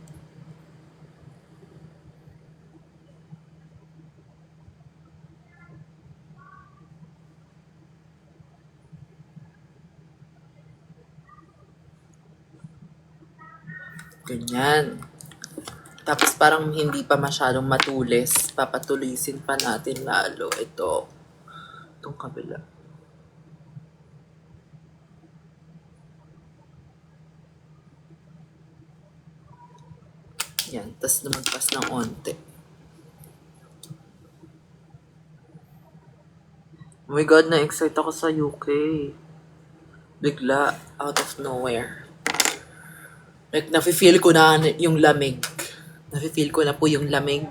Ganyan. Tapos parang hindi pa masyadong matulis. Papatulisin pa natin lalo ito. Itong kabila. Yan. Tapos lumagpas ng onte. Oh my God, na-excite ako sa UK. Bigla, out of nowhere. Like, nafe-feel ko na yung lamig. Nafe-feel ko na po yung lamig.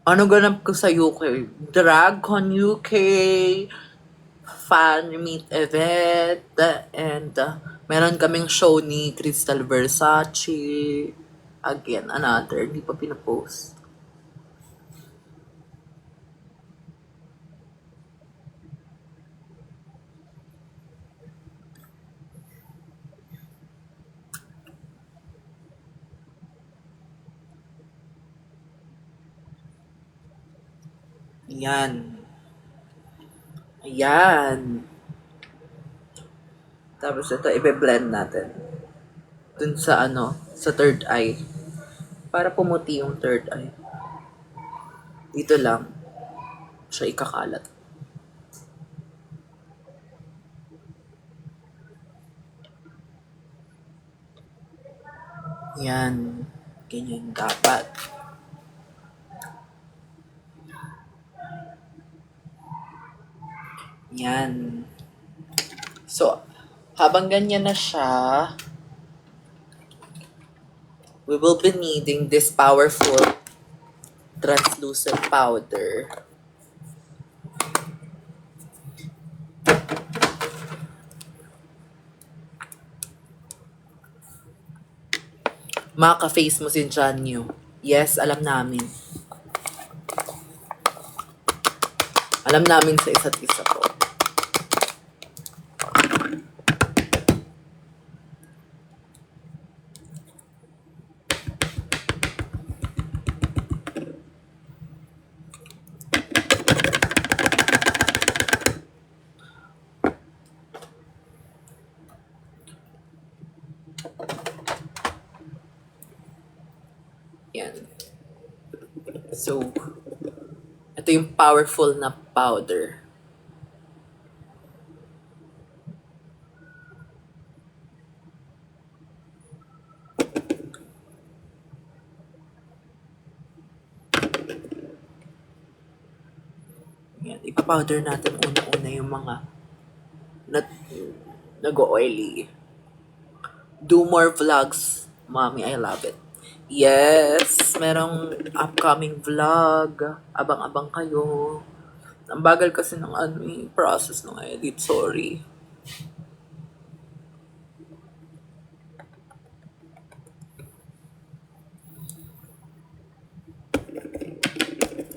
Ano ganap ko sa UK? DragCon UK, fan meet event, and meron kaming show ni Crystal Versace. Again, another, hindi pa pinapost. Yan. Ayan. Tapos ito, ibe-blend natin. Dun sa sa third eye. Para pumuti yung third eye. Dito lang siya ikakalat. Yan. Ganyan dapat. Yan. So, habang ganyan na siya, we will be needing this powerful translucent powder. Maka-face mo si Janyo. Yes, alam namin. Alam namin sa isa't isa po. Yan. So, ito yung powerful na powder. Yan, ipapowder natin una-una yung mga nag-oily. Do more vlogs. Mommy, I love it. Yes, merong upcoming vlog. Abang-abang kayo. Ang bagal kasi ng process ng edit. Sorry.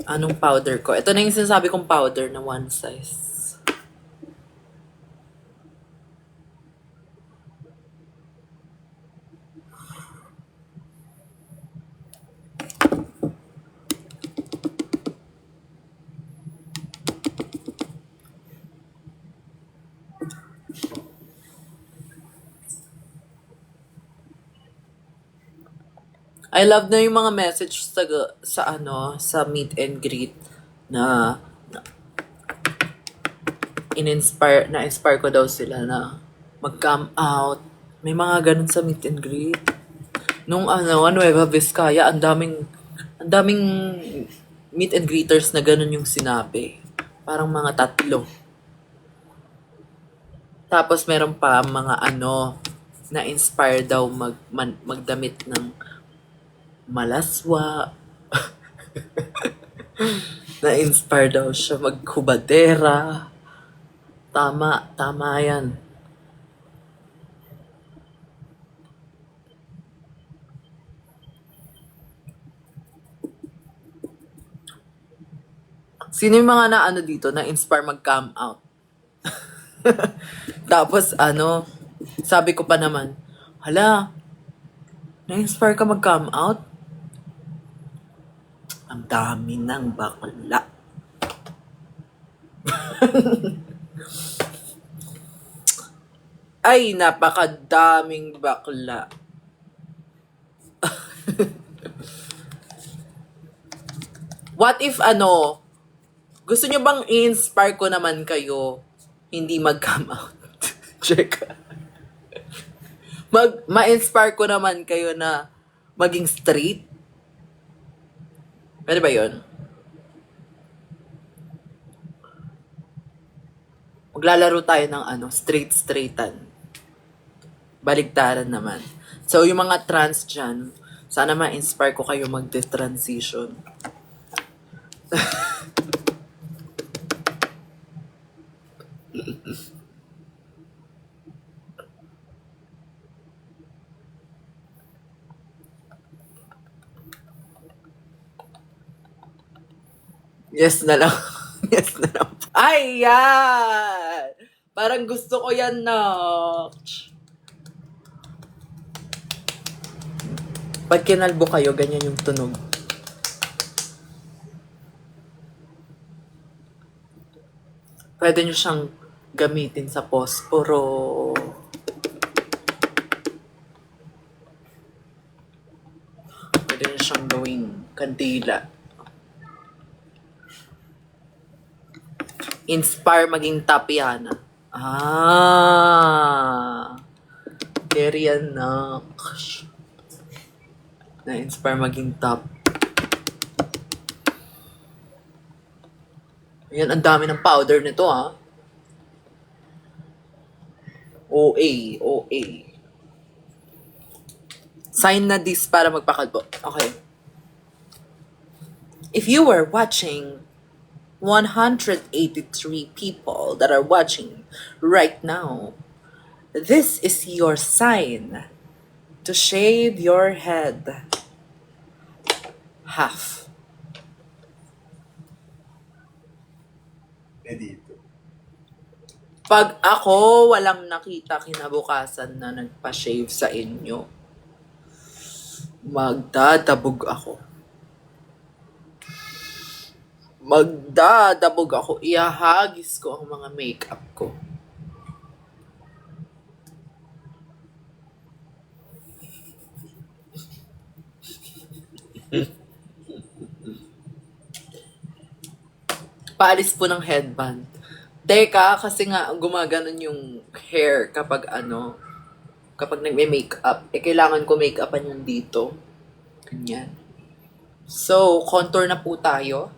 Anong powder ko? Ito na yung sinasabi kong powder na one size. I love na yung mga message sa meet and greet na na-inspire ko daw sila na mag-come out. May mga ganun sa meet and greet. Nung Nueva Vizcaya, ang daming meet and greeters na ganun yung sinabi. Parang mga 3. Tapos meron pa mga na-inspire daw magdamit ng malaswa. Na-inspire daw siya maghubadera. Tama yan. Sino yung mga dito, na-inspire mag-come out? Tapos sabi ko pa naman, hala, na-inspire ka mag-come out? Ang dami ng bakla. Ay, napakadaming bakla. What if gusto nyo bang i-inspire ko naman kayo hindi mag-come out? Check. Ma-inspire ko naman kayo na maging straight? Pwede ba yun? Maglalaro tayo ng straight-straightan. Baligtaran naman. So, yung mga trans dyan, sana ma-inspire ko kayo mag-transition. Yes na lang. Yes na lang. Ay, yan! Parang gusto ko yan, Notch. Pag kinalbo kayo, ganyan yung tunog. Pwede nyo siyang gamitin sa posporo. Pwede nyo siyang gawing kandila. Inspire maging Tatiana. Darian Knox. Na-inspire maging top. Ayan, ang dami ng powder nito, OA. Sign na this para magpakalbo. Okay. If you were watching 183 people that are watching right now, this is your sign to shave your head half. Dito. Pag ako walang nakita kinabukasan na nagpa-shave sa inyo, magdadabog ako. Ihahagis ko ang mga makeup ko. Paalis po ng headband. Teka, kasi nga gumaganon yung hair kapag kapag nagme-makeup. Kailangan ko make-upan yung dito. Ganyan. So, contour na po tayo.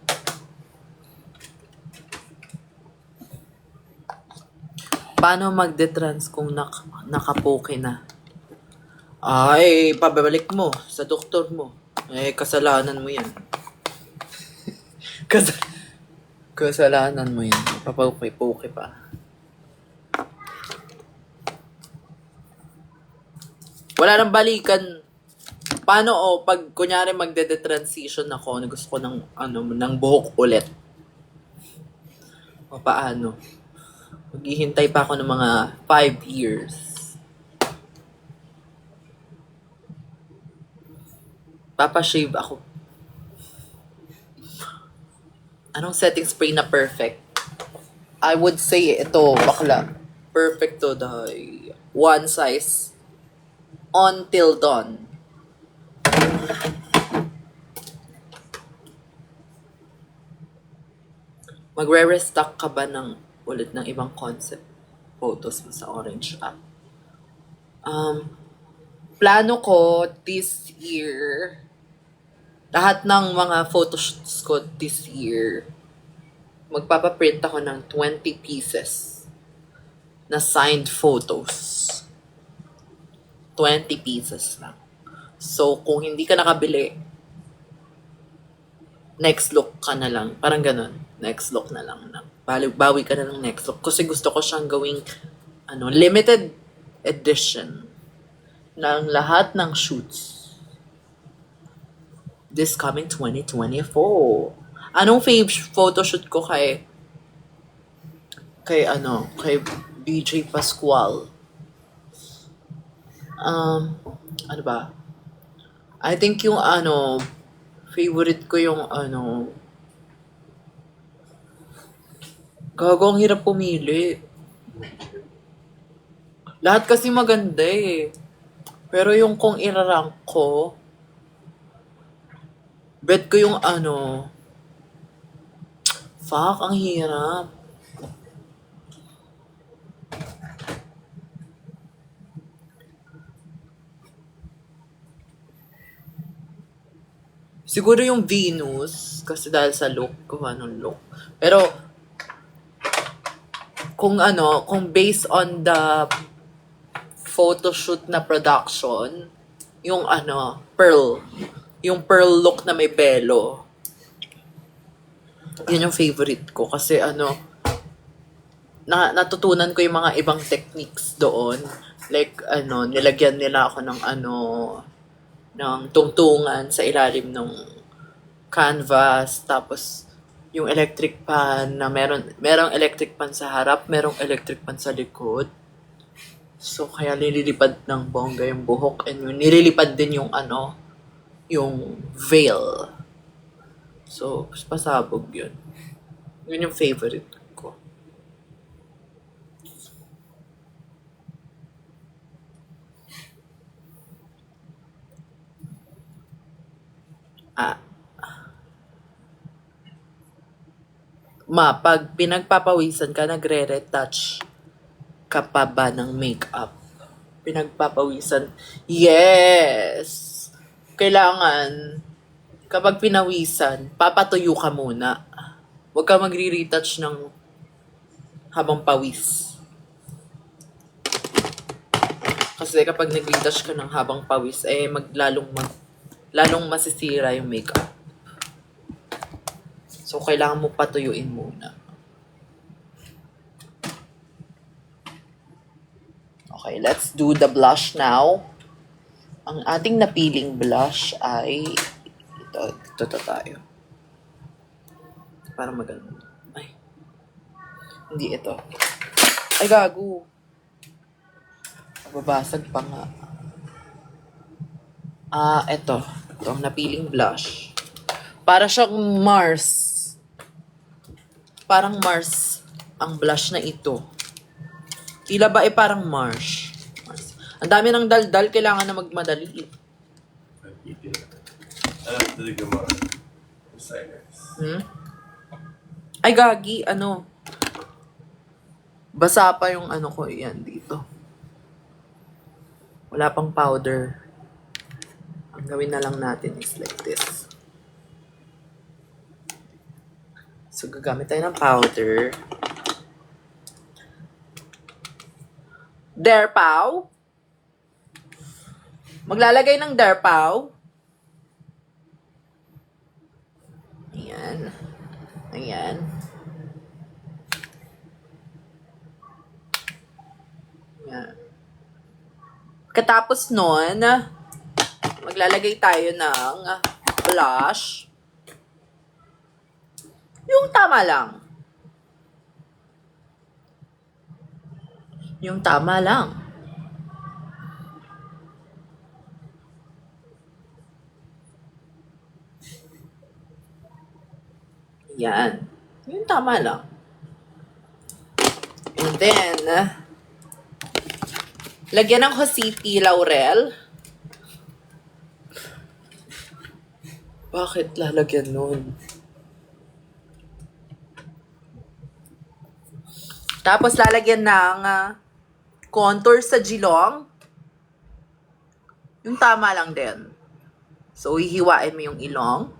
Paano magdetrans kung nakapoke na? Ay, pabalik mo sa doktor mo. Kasalanan mo yan. Kasalanan mo yan. Papoke-poke pa. Wala nang balikan. Paano pag kunyari magde-transition ako, na gusto ko ng buhok ulit. O paano? Maghihintay pa ako ng mga 5 years. Papashave ako. Anong setting spray na perfect? I would say ito, bakla. Perfect to dahil one size until dawn. Magre-restock ka ba ulit ng ibang concept photos mo sa Orange app? Plano ko this year, lahat ng mga photoshoots ko this year, magpapaprint ako ng 20 pieces na signed photos. 20 pieces lang. So, kung hindi ka nakabili, next look ka na lang. Parang ganun. Next look na lang. Bawi ka na ng next look. Kasi gusto ko siyang gawing limited edition ng lahat ng shoots. This coming 2024. Anong photoshoot ko kay BJ Pascual? Ano ba? I think yung favorite ko yung gago, ang hirap pumili. Lahat kasi maganda eh. Pero yung kung irarank ko, bet ko yung fuck, ang hirap. Siguro yung Venus, kasi dahil sa look, kung anong look. Pero, kung based on the photoshoot na production, yung pearl. Yung pearl look na may pelo. Yun yung favorite ko. Kasi natutunan ko yung mga ibang techniques doon. Like, nilagyan nila ako ng tungtungan sa ilalim ng canvas. Tapos, yung electric pan na merong electric pan sa harap, merong electric pan sa likod. So, kaya nililipad ng bongga yung buhok and yung nililipad din yung yung veil. So, pasabog yun. Yun yung favorite ko. Pag pinagpapawisan ka, nagre-retouch ka pa ba ng makeup? Pinagpapawisan? Yes! Kailangan, kapag pinawisan, papatuyo ka muna. Huwag ka magre-retouch ng habang pawis. Kasi kapag nag-retouch ka ng habang pawis, lalong masisira yung makeup. So, kailangan mo patuyuin muna. Okay, let's do the blush now. Ang ating napiling blush ay ito tayo. Para maganda. Ay. Hindi ito. Ay, gago. Babasag pa nga. Ito. Ito ang napiling blush. Para siyang Mars. Parang Mars ang blush na ito. Tila ba parang Mars? Ang dami ng daldal, kailangan na magmadali. to the Gemara. Reciters. Ay, gagi, ano. Basa pa yung ano ko, yan, dito. Wala pang powder. Ang gawin na lang natin is like this. So, gagamit tayo ng powder. Derpaw. Maglalagay ng derpaw. Ayan. Ayan. Ayan. Katapos nun, maglalagay tayo ng blush. Yung tama lang. Yung tama lang. Yan. Yung tama lang. And then, lagyan ng Hositi Laurel. Bakit lalagyan nun? Tapos lalagyan ng contour sa jilong. Yung tama lang din. So, hihiwain mo yung ilong.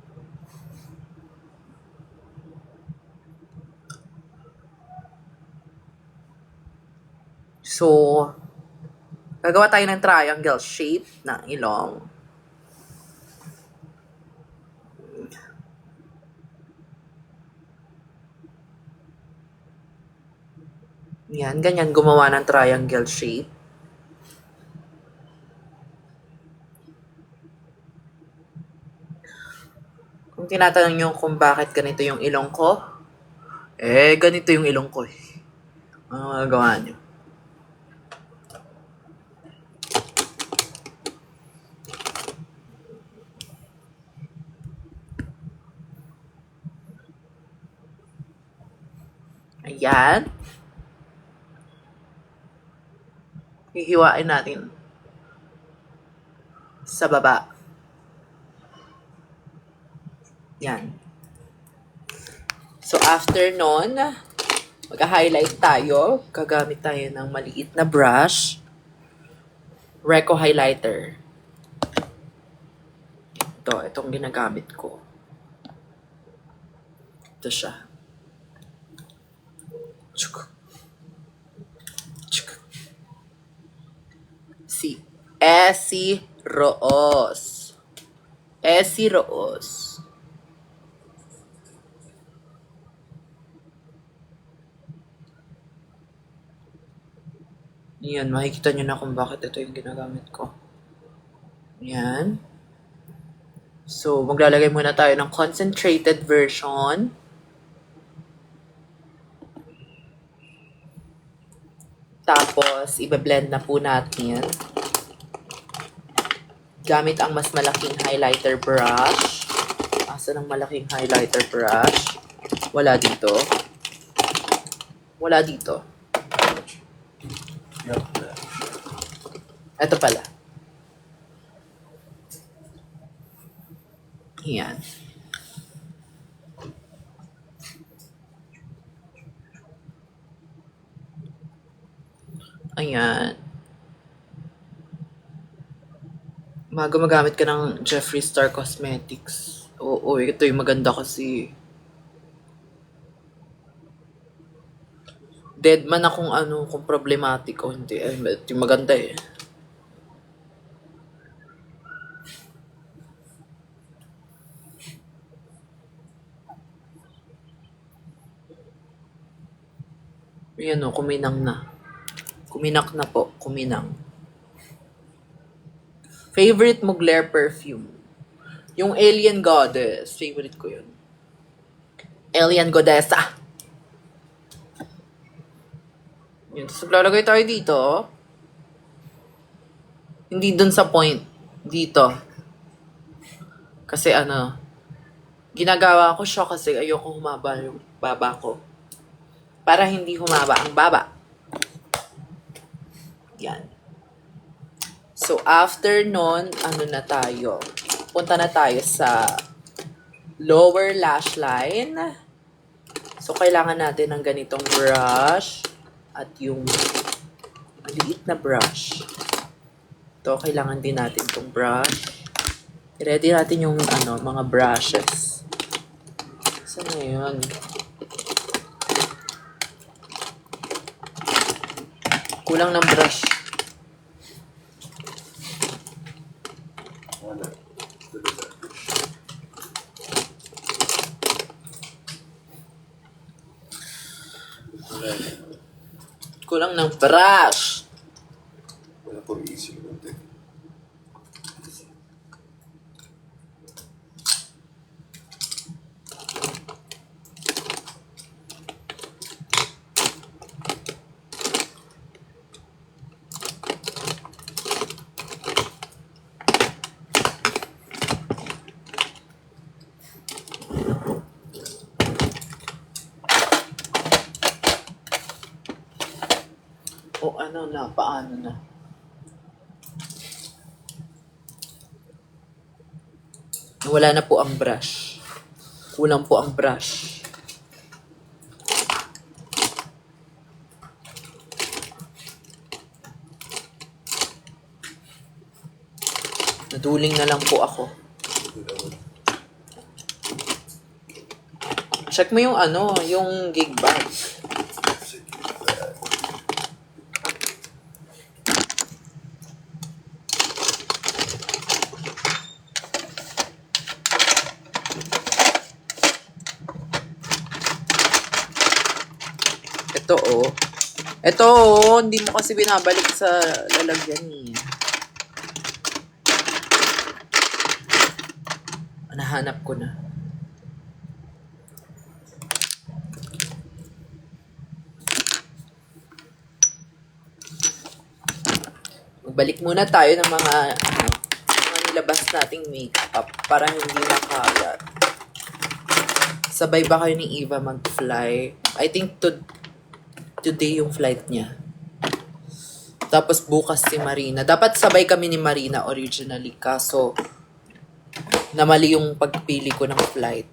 So, gagawa tayo ng triangle shape ng ilong. Yan, ganyan gumawa ng triangle shape. Kung tinatanong nyo kung bakit ganito yung ilong ko, ganito yung ilong ko eh. Ano magagawa nyo? Ayan. Hihiwain natin sa baba. Yan. So, after nun, mag-highlight tayo. Gagamit tayo ng maliit na brush. Reco highlighter. Itong ginagamit ko. Ito siya. Si Essie Roos. Essie Roos. Yan, makikita nyo na kung bakit ito yung ginagamit ko. Yan. So, maglalagay muna tayo ng concentrated version. Tapos, ibe-blend na po natin. Gamit ang mas malaking highlighter brush. Asa ng malaking highlighter brush? Wala dito. Wala dito. Yep. Ito pala. Yan. Ayan. Gumagamit ka ng Jeffree Star Cosmetics. Oo, ito yung maganda kasi. Dead man akong kung problematic o hindi. Ito yung maganda eh. Ayan o, kuminang na. Kuminak na po, kuminang. Favorite Mugler perfume. Yung Alien Goddess. Favorite ko yun. Alien Goddessa. Yun. So, lalagay tayo dito. Hindi dun sa point. Dito. Kasi ginagawa ko siya kasi ayoko humaba yung baba ko. Para hindi humaba ang baba. Yan. So, after nun, na tayo? punta na tayo sa lower lash line. So, kailangan natin ng ganitong brush at yung maliit na brush. Ito, kailangan din natin itong brush. I-ready natin yung mga brushes. Saan na yun? Kulang ng brush. Wala. Kulang ng brush. Wala po iisip natin. O paano na? Wala na po ang brush. Kulang po ang brush. Naduling na lang po ako. Check mo yung yung gig bag. Ito, hindi mo kasi binabalik sa lalagyan niya. Nahanap ko na. Magbalik muna tayo ng mga nilabas nating makeup para hindi makalat. Sabay ba kayo ni Eva mag-fly? I think today yung flight niya. Tapos bukas si Marina. Dapat sabay kami ni Marina originally. Kaso, namali yung pagpili ko ng flight.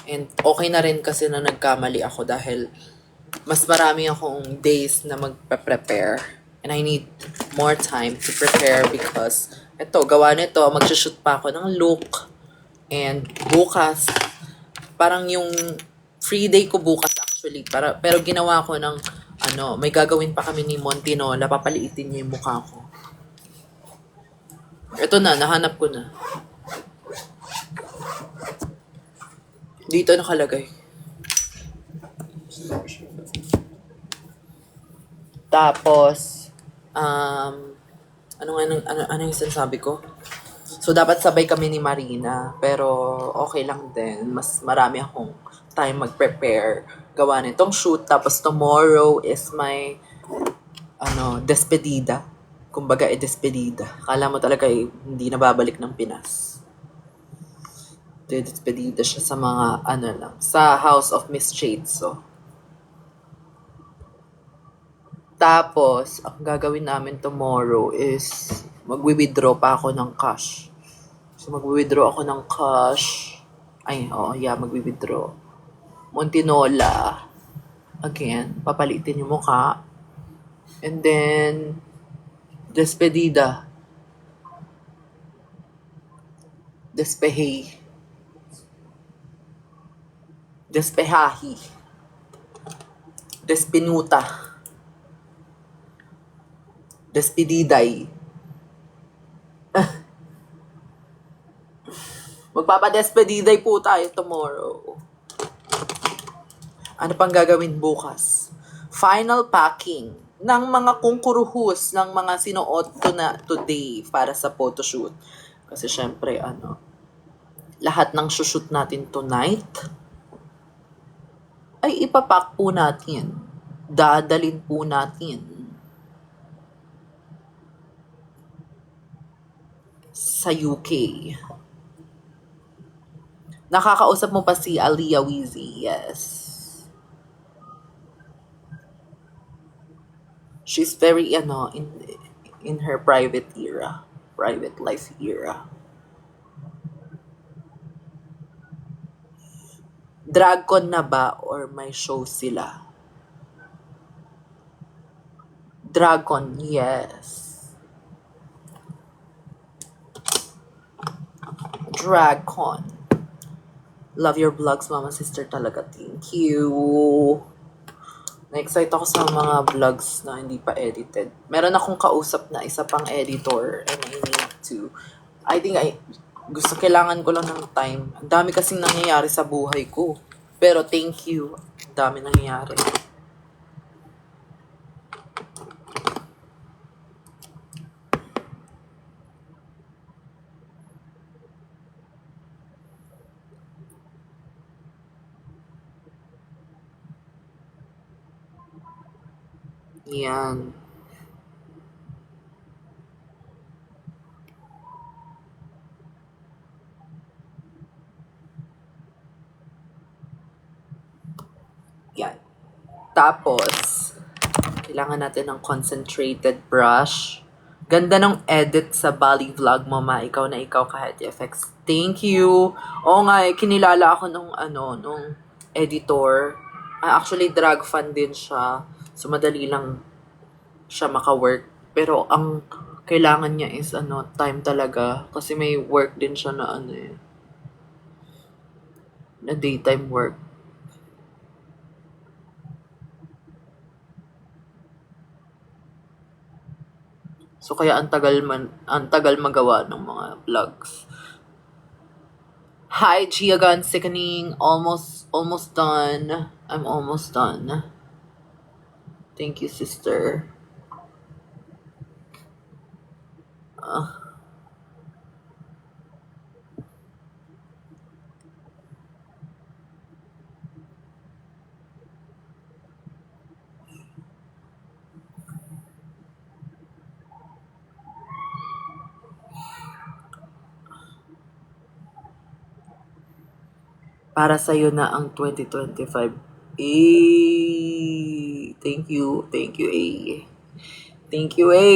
And okay na rin kasi na nagkamali ako dahil mas marami akong days na magpe-prepare. And I need more time to prepare because gawa nito, mag-shoot pa ako ng look. And bukas, parang yung free day ko bukas actually. Pero ginawa ko ng may gagawin pa kami ni Montinola, papaliitin niya yung mukha ko. Ito na, nahanap ko na. Dito nakalagay. Tapos, ano yung sinasabi ko? So, dapat sabay kami ni Marina, pero okay lang din. Mas marami akong time mag-prepare. Gawa nitong shoot. Tapos, tomorrow is my, despedida. Kumbaga, despedida. Kala mo talaga hindi na babalik ng Pinas. Despedida siya sa mga, sa House of Miss Chaitso. Tapos, ang gagawin namin tomorrow is magwi-withdraw pa ako ng cash. So, magwi-withdraw ako ng cash. Magwi-withdraw. Montinola. Again, papalitin yung mukha. And then, despedida. Despehe. Despehahi. Despinuta. Despediday. Magpapadespediday po tayo tomorrow. Ano pang gagawin bukas? Final packing ng mga kungkuruhus ng mga sinuot ko na today para sa photoshoot. Kasi syempre, lahat ng shoot natin tonight ay ipapack po natin. Dadalin po natin sa UK. Nakakausap mo pa si Aliyah Weezy? Yes. She's very, in her private life era. Dragcon na ba or may show sila? Dragon, yes. Dragcon. Love your vlogs, mama sister talaga. Thank you. Na-excite ako sa mga vlogs na hindi pa edited. Meron akong kausap na isa pang editor and I need to... kailangan ko lang ng time. Ang dami kasing nangyayari sa buhay ko. Pero thank you. Ang dami nangyayari. Yan. Yan. Tapos, kailangan natin ng concentrated brush. Ganda ng edit sa Bali vlog mo, ma. Ikaw na ikaw kahit FX. Thank you. Oo nga, kinilala ako nung editor. Actually, drag fan din siya. So, madali lang siya maka-work. Pero, ang kailangan niya is, time talaga. Kasi may work din siya na, na daytime work. So kaya ang tagal magawa ng mga vlogs. Hi Giagan Sickening, almost done. I'm almost done. Thank you, sister. Para sa'yo na ang 2025. Thank you. Thank you, A. Thank you, A.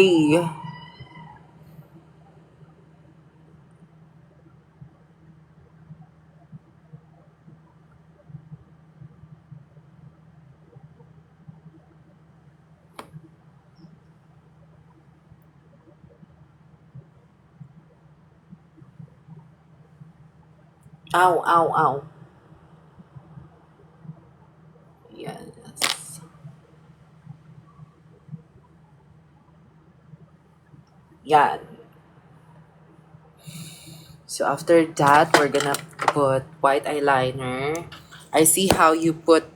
Ow, ow, ow. Yes. Yan. So after that, we're gonna put white eyeliner. I see how you put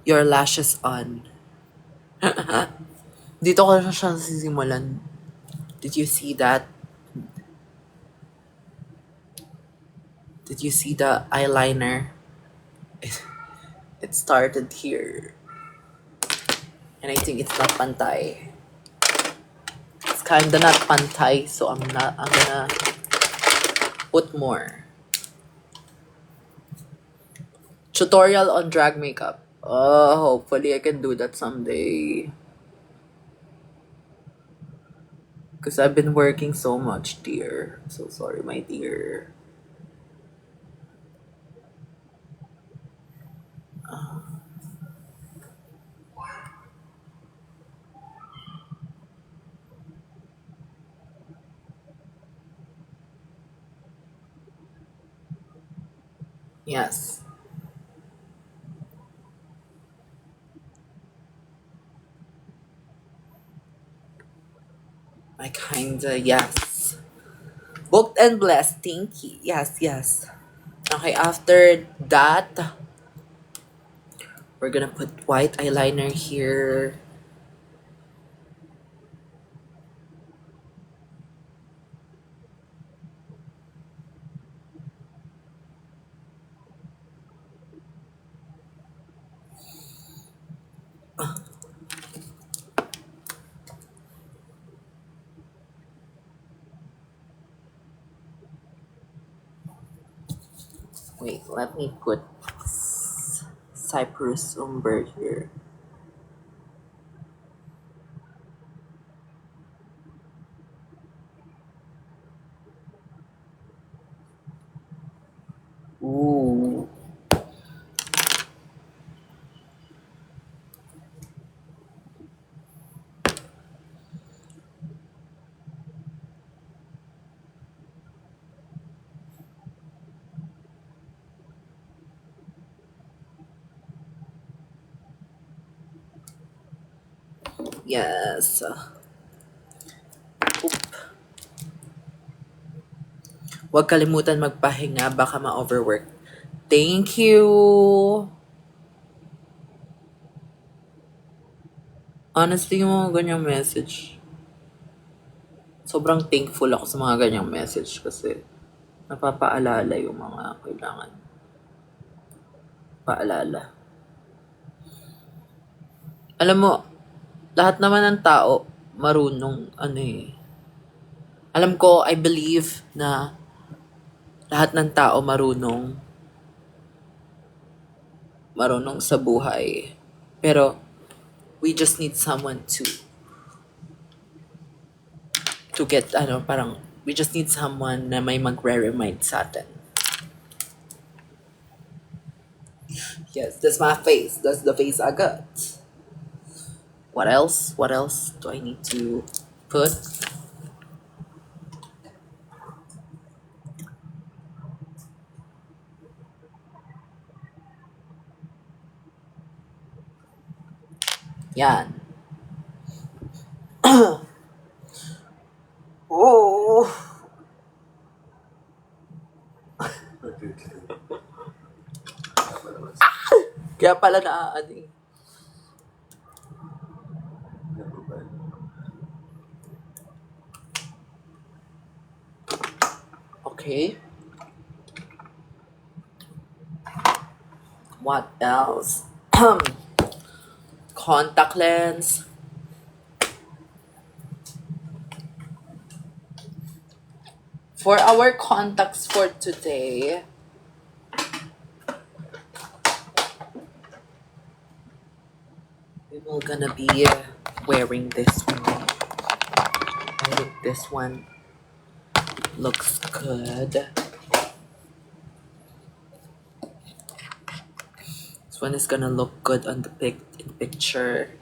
your lashes on. Dito ko na siya sisimulan. Did you see that? Did you see the eyeliner? It started here. And I think it's not pantay. It's kinda not pantay, so I'm gonna put more. Tutorial on drag makeup. Oh, hopefully I can do that someday. Because I've been working so much, dear. I'm so sorry, my dear. Yes. I kinda, yes. Booked and blessed, thank you. Yes, yes. Okay, after that, we're gonna put white eyeliner here. Wait, let me put Cypress Umber here. Ooh. Yes. Oop. Huwag kalimutan magpahinga, baka ma-overwork. Thank you! Honestly, yung mga ganyang message, sobrang thankful ako sa mga ganyang message kasi napapaalala yung mga kailangan paalala. Alam mo, lahat naman ng tao marunong Alam ko, I believe na lahat ng tao marunong sa buhay. Pero we just need someone to get parang we just need someone na may magre-remind sa atin. Yes, that's my face. That's the face I got. What else? What else do I need to put? Yan. Oh. Kaya pala naaading. Okay. What else? Contact lens. For our contacts for today, we will gonna be wearing this one. I think this one looks good. This one is gonna look good on the picture.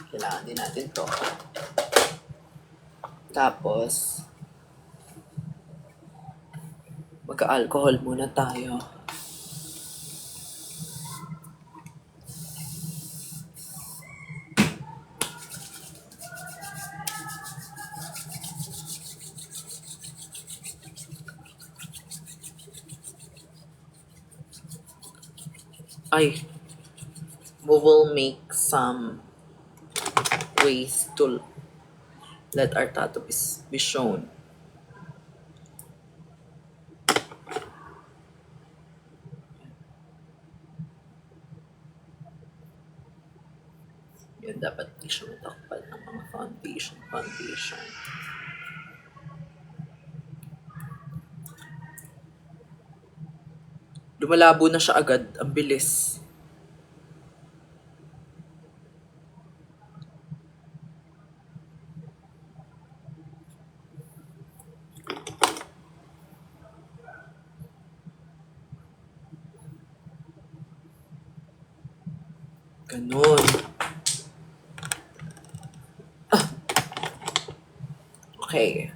Kailangan din natin to. Tapos, magka-alcohol muna tayo. Ay, we will make some ways to let our tattoo be shown. Yan dapat i-show takpan ng mga foundation. Lumalabo na siya agad. Ang bilis. Ganon. Okay.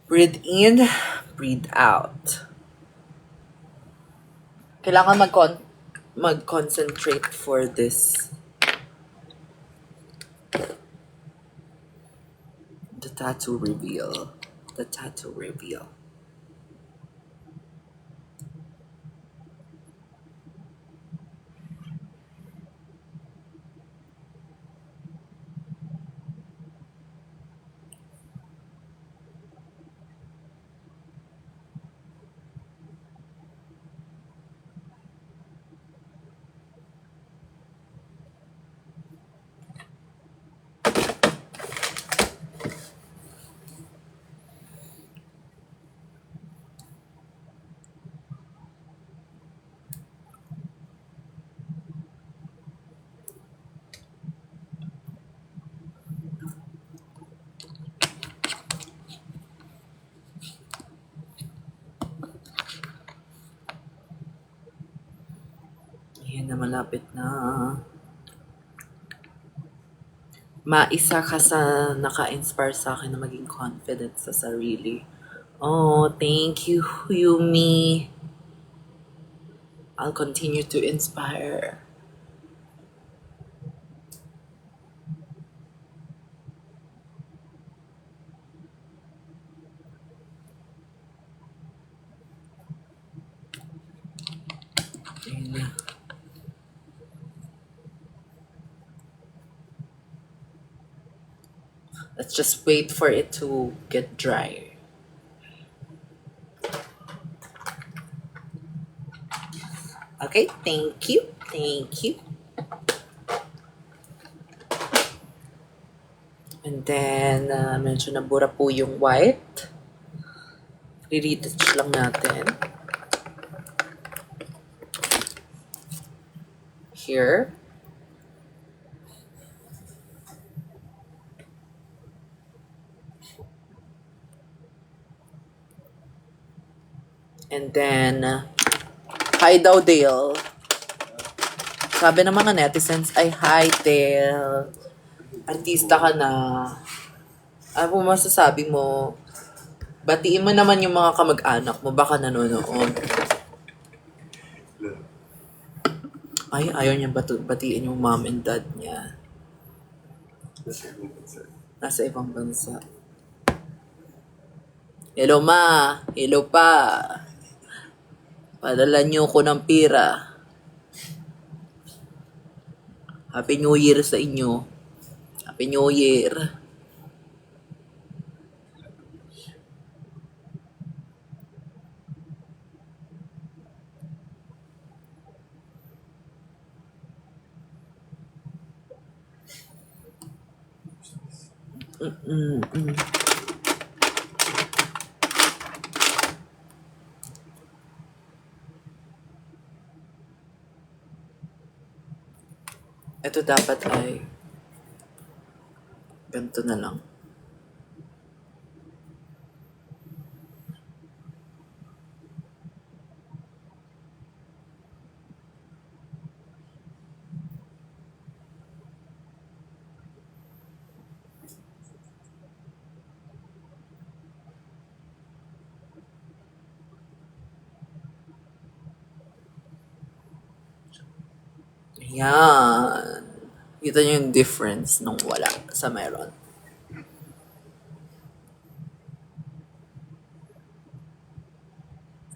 Breathe in, breathe out. Kailangan mag-concentrate for this. The tattoo reveal. Ayan na, malapit na. Maisa ka sa naka-inspire sa akin na maging confident sa sarili. Oh, thank you, Yumi. I'll continue to inspire. Ayun na. Let's just wait for it to get dry. Okay, thank you. Thank you. And then, medyo nabura po yung white. Re-retouch lang natin. Here. And then, hi daw Dale. Sabi ng mga netizens ay, hi Dale. Artista ka na. Ano po masasabi mo? Batiin mo naman yung mga kamag-anak mo. Baka nanonood. Ay, ayaw niya batiin yung mom and dad niya. Nasa ibang bansa. Hello ma. Hello pa. Padala niyo ko ng pira. Happy New Year sa inyo. Happy New Year. Ito dapat ay ganito na lang. Yan. Kita niyo yung difference nung wala sa meron.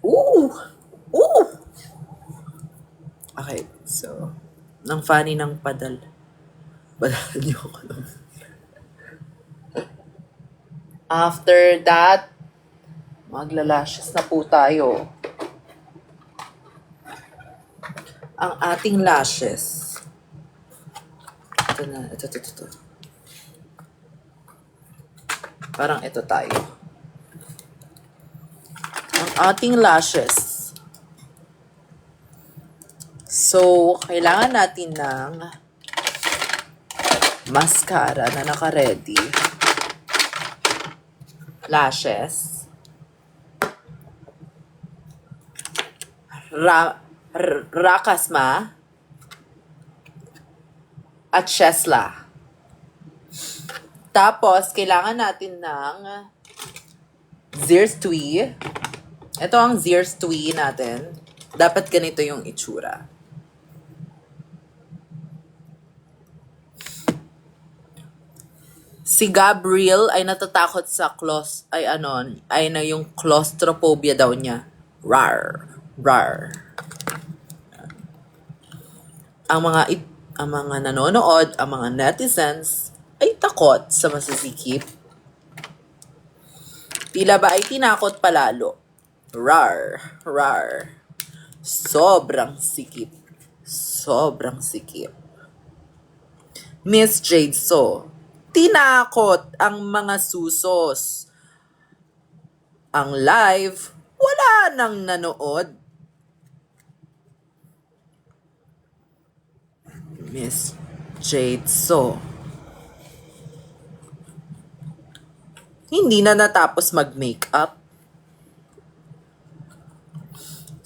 Ooh! Ooh! Okay, so, nang funny ng padal. Padal niyo ako lang. After that, maglalashes na po tayo. Ang ating lashes. Ito na, ito. Parang ito tayo. Ang ating lashes. So, kailangan natin ng mascara na naka-ready. Lashes. Rakasma. At Shesla. Tapos, kailangan natin ng Zirstui. Ito ang Zirstui natin. Dapat ganito yung itsura. Si Gabriel ay natatakot sa yung claustrophobia daw niya. Rar. Ang mga nanonood, ang mga netizens ay takot sa masisikip. Tila ba ay tinakot palalo. Rar. Sobrang sikip. Miss Jade So, tinakot ang mga susos. Ang live, wala nang nanood. Miss Jade So, hindi na natapos mag-makeup.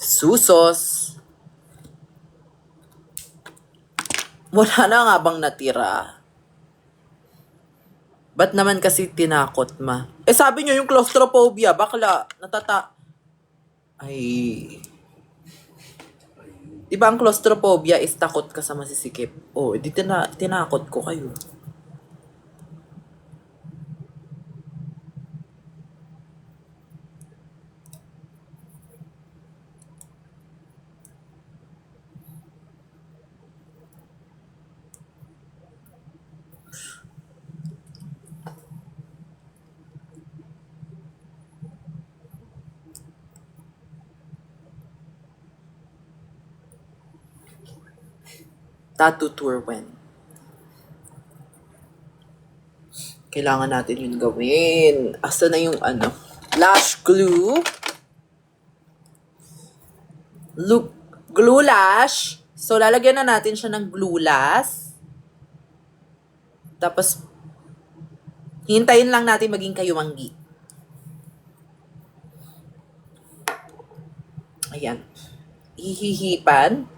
Susos. Wala na nga bang natira? Ba't naman kasi tinakot ma? Sabi nyo yung claustrophobia, bakla, Ay. Di ba ang claustrophobia is takot ka sa masisikip? Oh, di tinakot ko kayo. Tattoo tour when? Kailangan natin yun gawin. Asa na yung ano? Lash glue. Glue lash. So, lalagyan na natin siya ng glue lash. Tapos, hintayin lang natin maging kayumanggi. Ayan. Hihipan.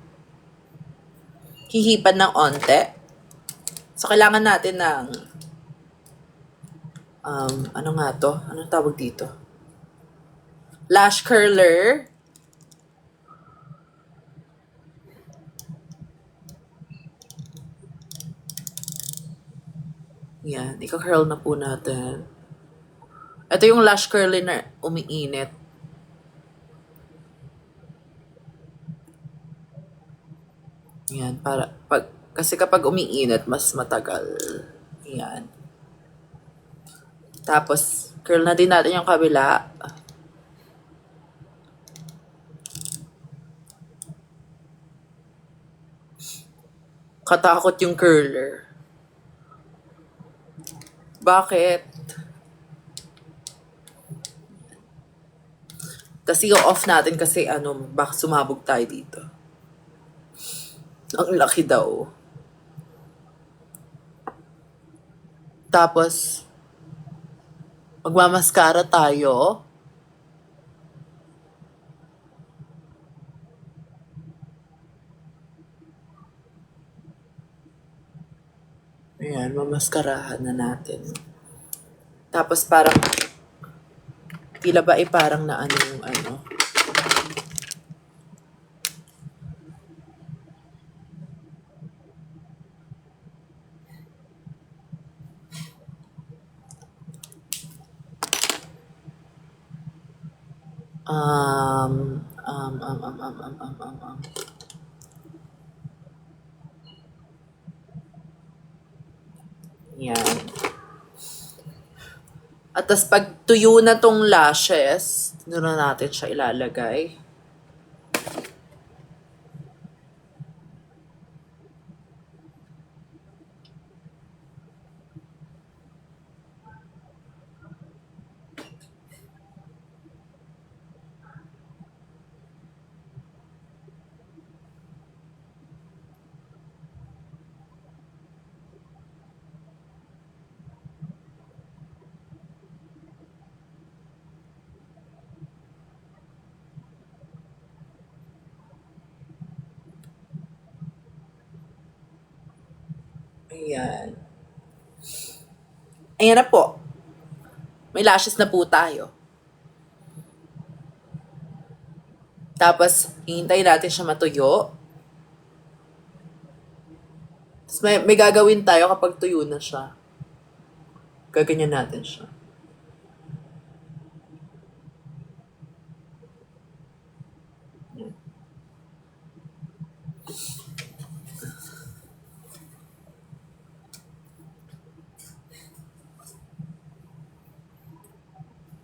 Hihipan ng onte. So, kailangan natin ng ano nga to? Anong tawag dito? Lash curler. Yan, ika-curl na po natin. Ito yung lash curler na umiinit. Yan, kasi kapag umiinit, mas matagal. Yan. Tapos, curl na din natin yung kabila. Katakot yung curler. Bakit? Tapos i-off natin kasi baka sumabog tayo dito. Ang laki daw. Tapos, magmamaskara tayo. Ayan, mamaskarahan na natin. Tapos parang, tila ba parang na yung Yan. At tas pag tuyo na tong lashes, doon na natin siya ilalagay. Ayan. Ayan na po. May lashes na po tayo. Tapos, hihintayin natin siya matuyo. Tapos may gagawin tayo kapag tuyo na siya. Gaganyan natin siya.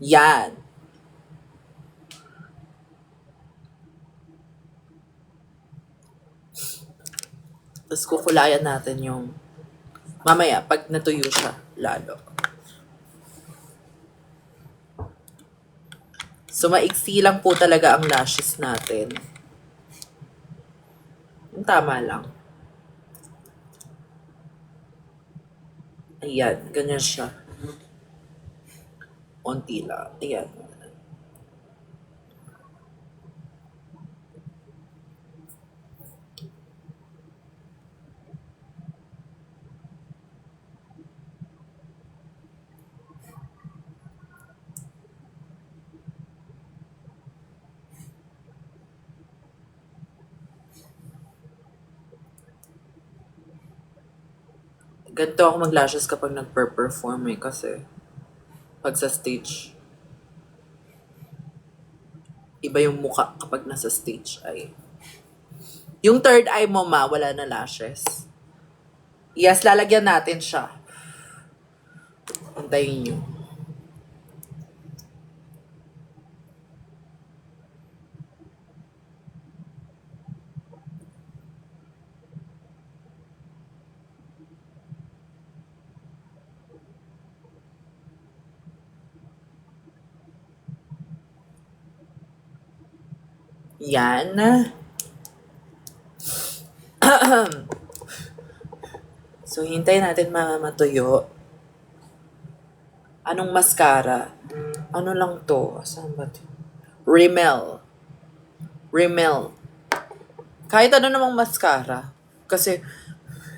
Yan. Tapos kukulayan natin yung mamaya pag natuyo siya lalo. So maiksi lang po talaga ang lashes natin. Yung tama lang. Ayan, ganyan siya. Onti lang. Ayan. Ganito ako mag-lashes kapag nag-perform eh, kasi pag sa stage, iba yung muka kapag nasa stage ay. Yung third eye mo wala na lashes. Yes, lalagyan natin siya. Antayin nyo. Yan. So, hintayin natin matuyo. Anong mascara? Ano lang to? Saan ba to? Rimmel. Rimmel. Kahit ano namang mascara. Kasi,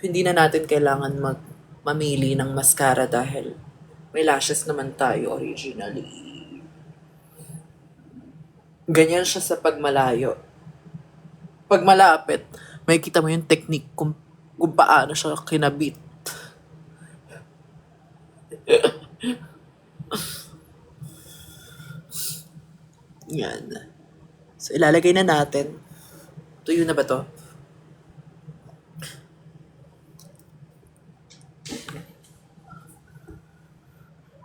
hindi na natin kailangan mamili ng mascara dahil may lashes naman tayo originally. Ganyan siya sa pagmalayo. Pag malapit, may kita mo yung technique kung paano siya kinabit. Yan. So, ilalagay na natin. Tuyo na ba to?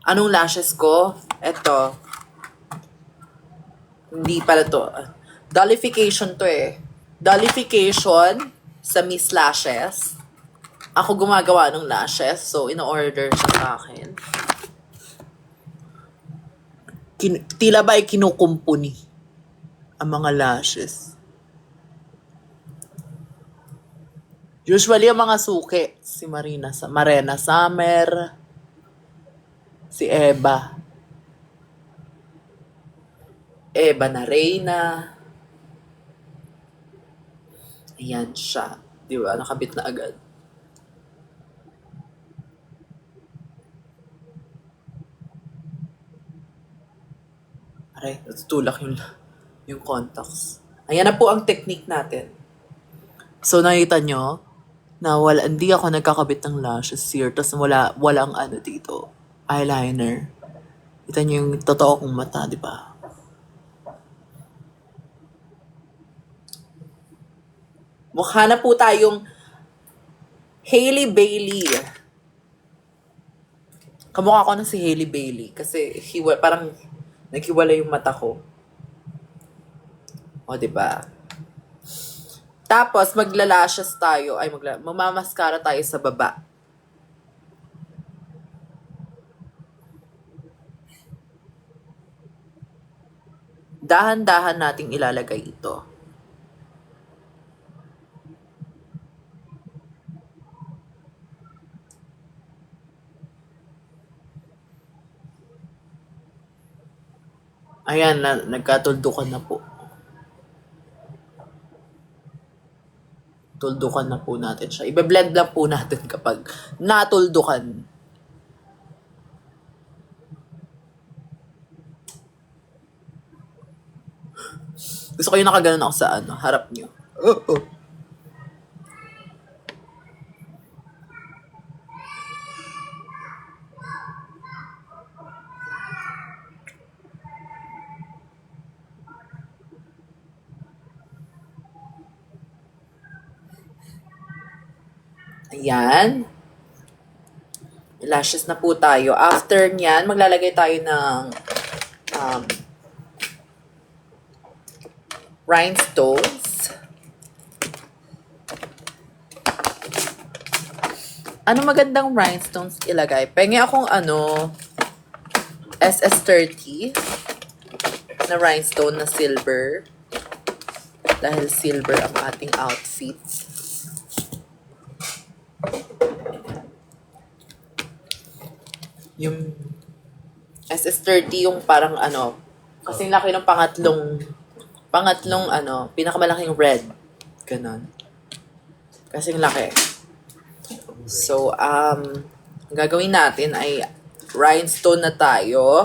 Anong lashes ko? Eto. Hindi pala to. Dollification to eh. Dollification sa Miss Lashes. Ako gumagawa ng lashes. So, in-order siya sa akin. Tila ba ay kinukumpuni ang mga lashes. Usually, ang mga suki. Si Marena Summer. Si Eva na Reyna. Ayan siya. Di ba? Nakabit na agad. Aray, natutulak yung contacts. Ayan na po ang technique natin. So, nakita nyo na hindi ako nagkakabit ng lashes here. Tapos walang ano dito. Eyeliner. Kita nyo yung totoo kong mata, di ba? Mukha na po tayong Hailey Bailey. Kamukha ko na si Hailey Bailey kasi parang naghiwala yung mata ko. O, diba? Tapos, maglalashes tayo. Mamamaskara tayo sa baba. Dahan-dahan nating ilalagay ito. Ayan, nagkatuldukan na po. Tuldukan na po natin siya. Ibe-blend lang po natin kapag natuldukan. Gusto ko yung nakaganon ako sa harap niyo. Ayan. Lashes na po tayo. After nyan, maglalagay tayo ng rhinestones. Ano magandang rhinestones ilagay? Pengi akong SS30 na rhinestone na silver. Dahil silver ang ating outfit. Yung SS30 yung parang kasing laki ng pangatlong pinakamalaking red. Ganon. Kasing laki. So, ang gagawin natin ay rhinestone na tayo.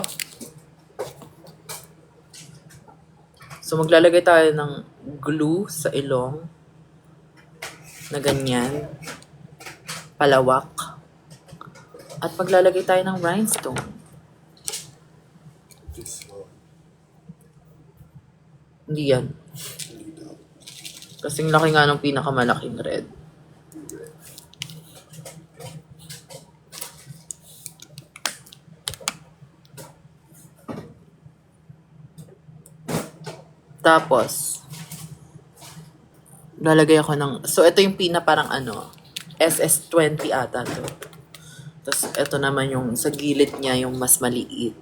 So, maglalagay tayo ng glue sa ilong na ganyan. Palawak. At maglalagay tayo ng rhinestone. This, Hindi yan. hindi daw. Kasing laki nga ng pinakamalaking red. Tapos, lalagay ako ng... So, ito yung parang SS20 ata to. Tapos, ito naman yung sa gilid niya, yung mas maliit.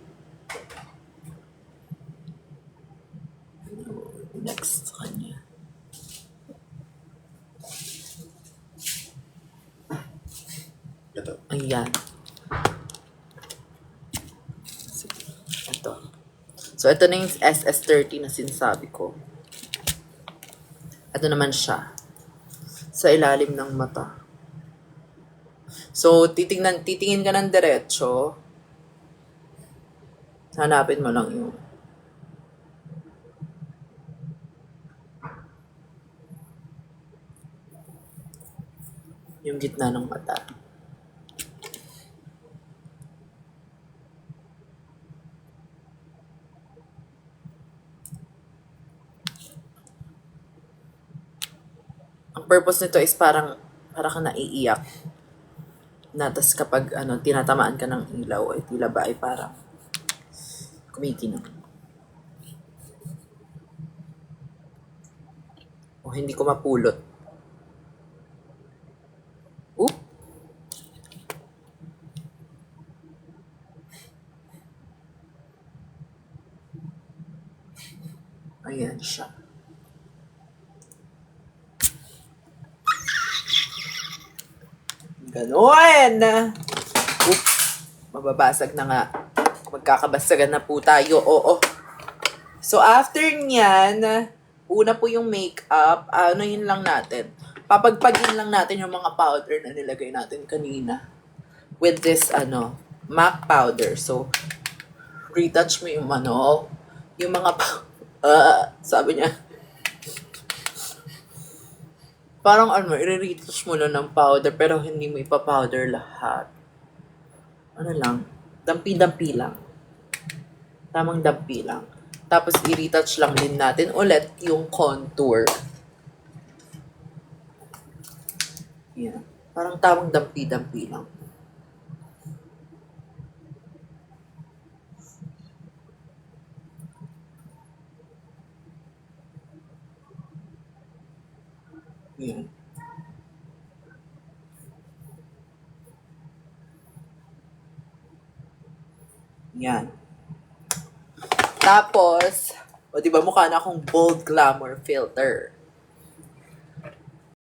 Next sa kanya. Ito. Ayan. Ito. So, ito na yung SS30 na sinasabi ko. Ito naman siya. Sa ilalim ng mata. So, titingin ka ng diretso. Hanapin mo lang yung gitna ng mata. Ang purpose nito is parang kang naiiyak. Na tas kapag tinatamaan ka ng ilaw, ay tila ba ay parang kumikinang. O hindi ko mapulot. Oop! Ayan siya. Ganon! Oop! Mababasag na nga. Magkakabasagan na po tayo. Oo. So, after nyan, una po yung makeup. Yun lang natin. Papagpagin lang natin yung mga powder na nilagay natin kanina. With this, MAC powder. So, retouch mo yung yung mga sabi niya. Parang i-retouch mo lang ng powder pero hindi mo ipa-powder lahat. Lang, dampi-dampi lang. Tamang dampi lang. Tapos i-retouch lang din natin ulit yung contour. Yan. Parang tamang dampi-dampi lang. Yan. Yan. Tapos, di ba mukha na akong bold glamour filter.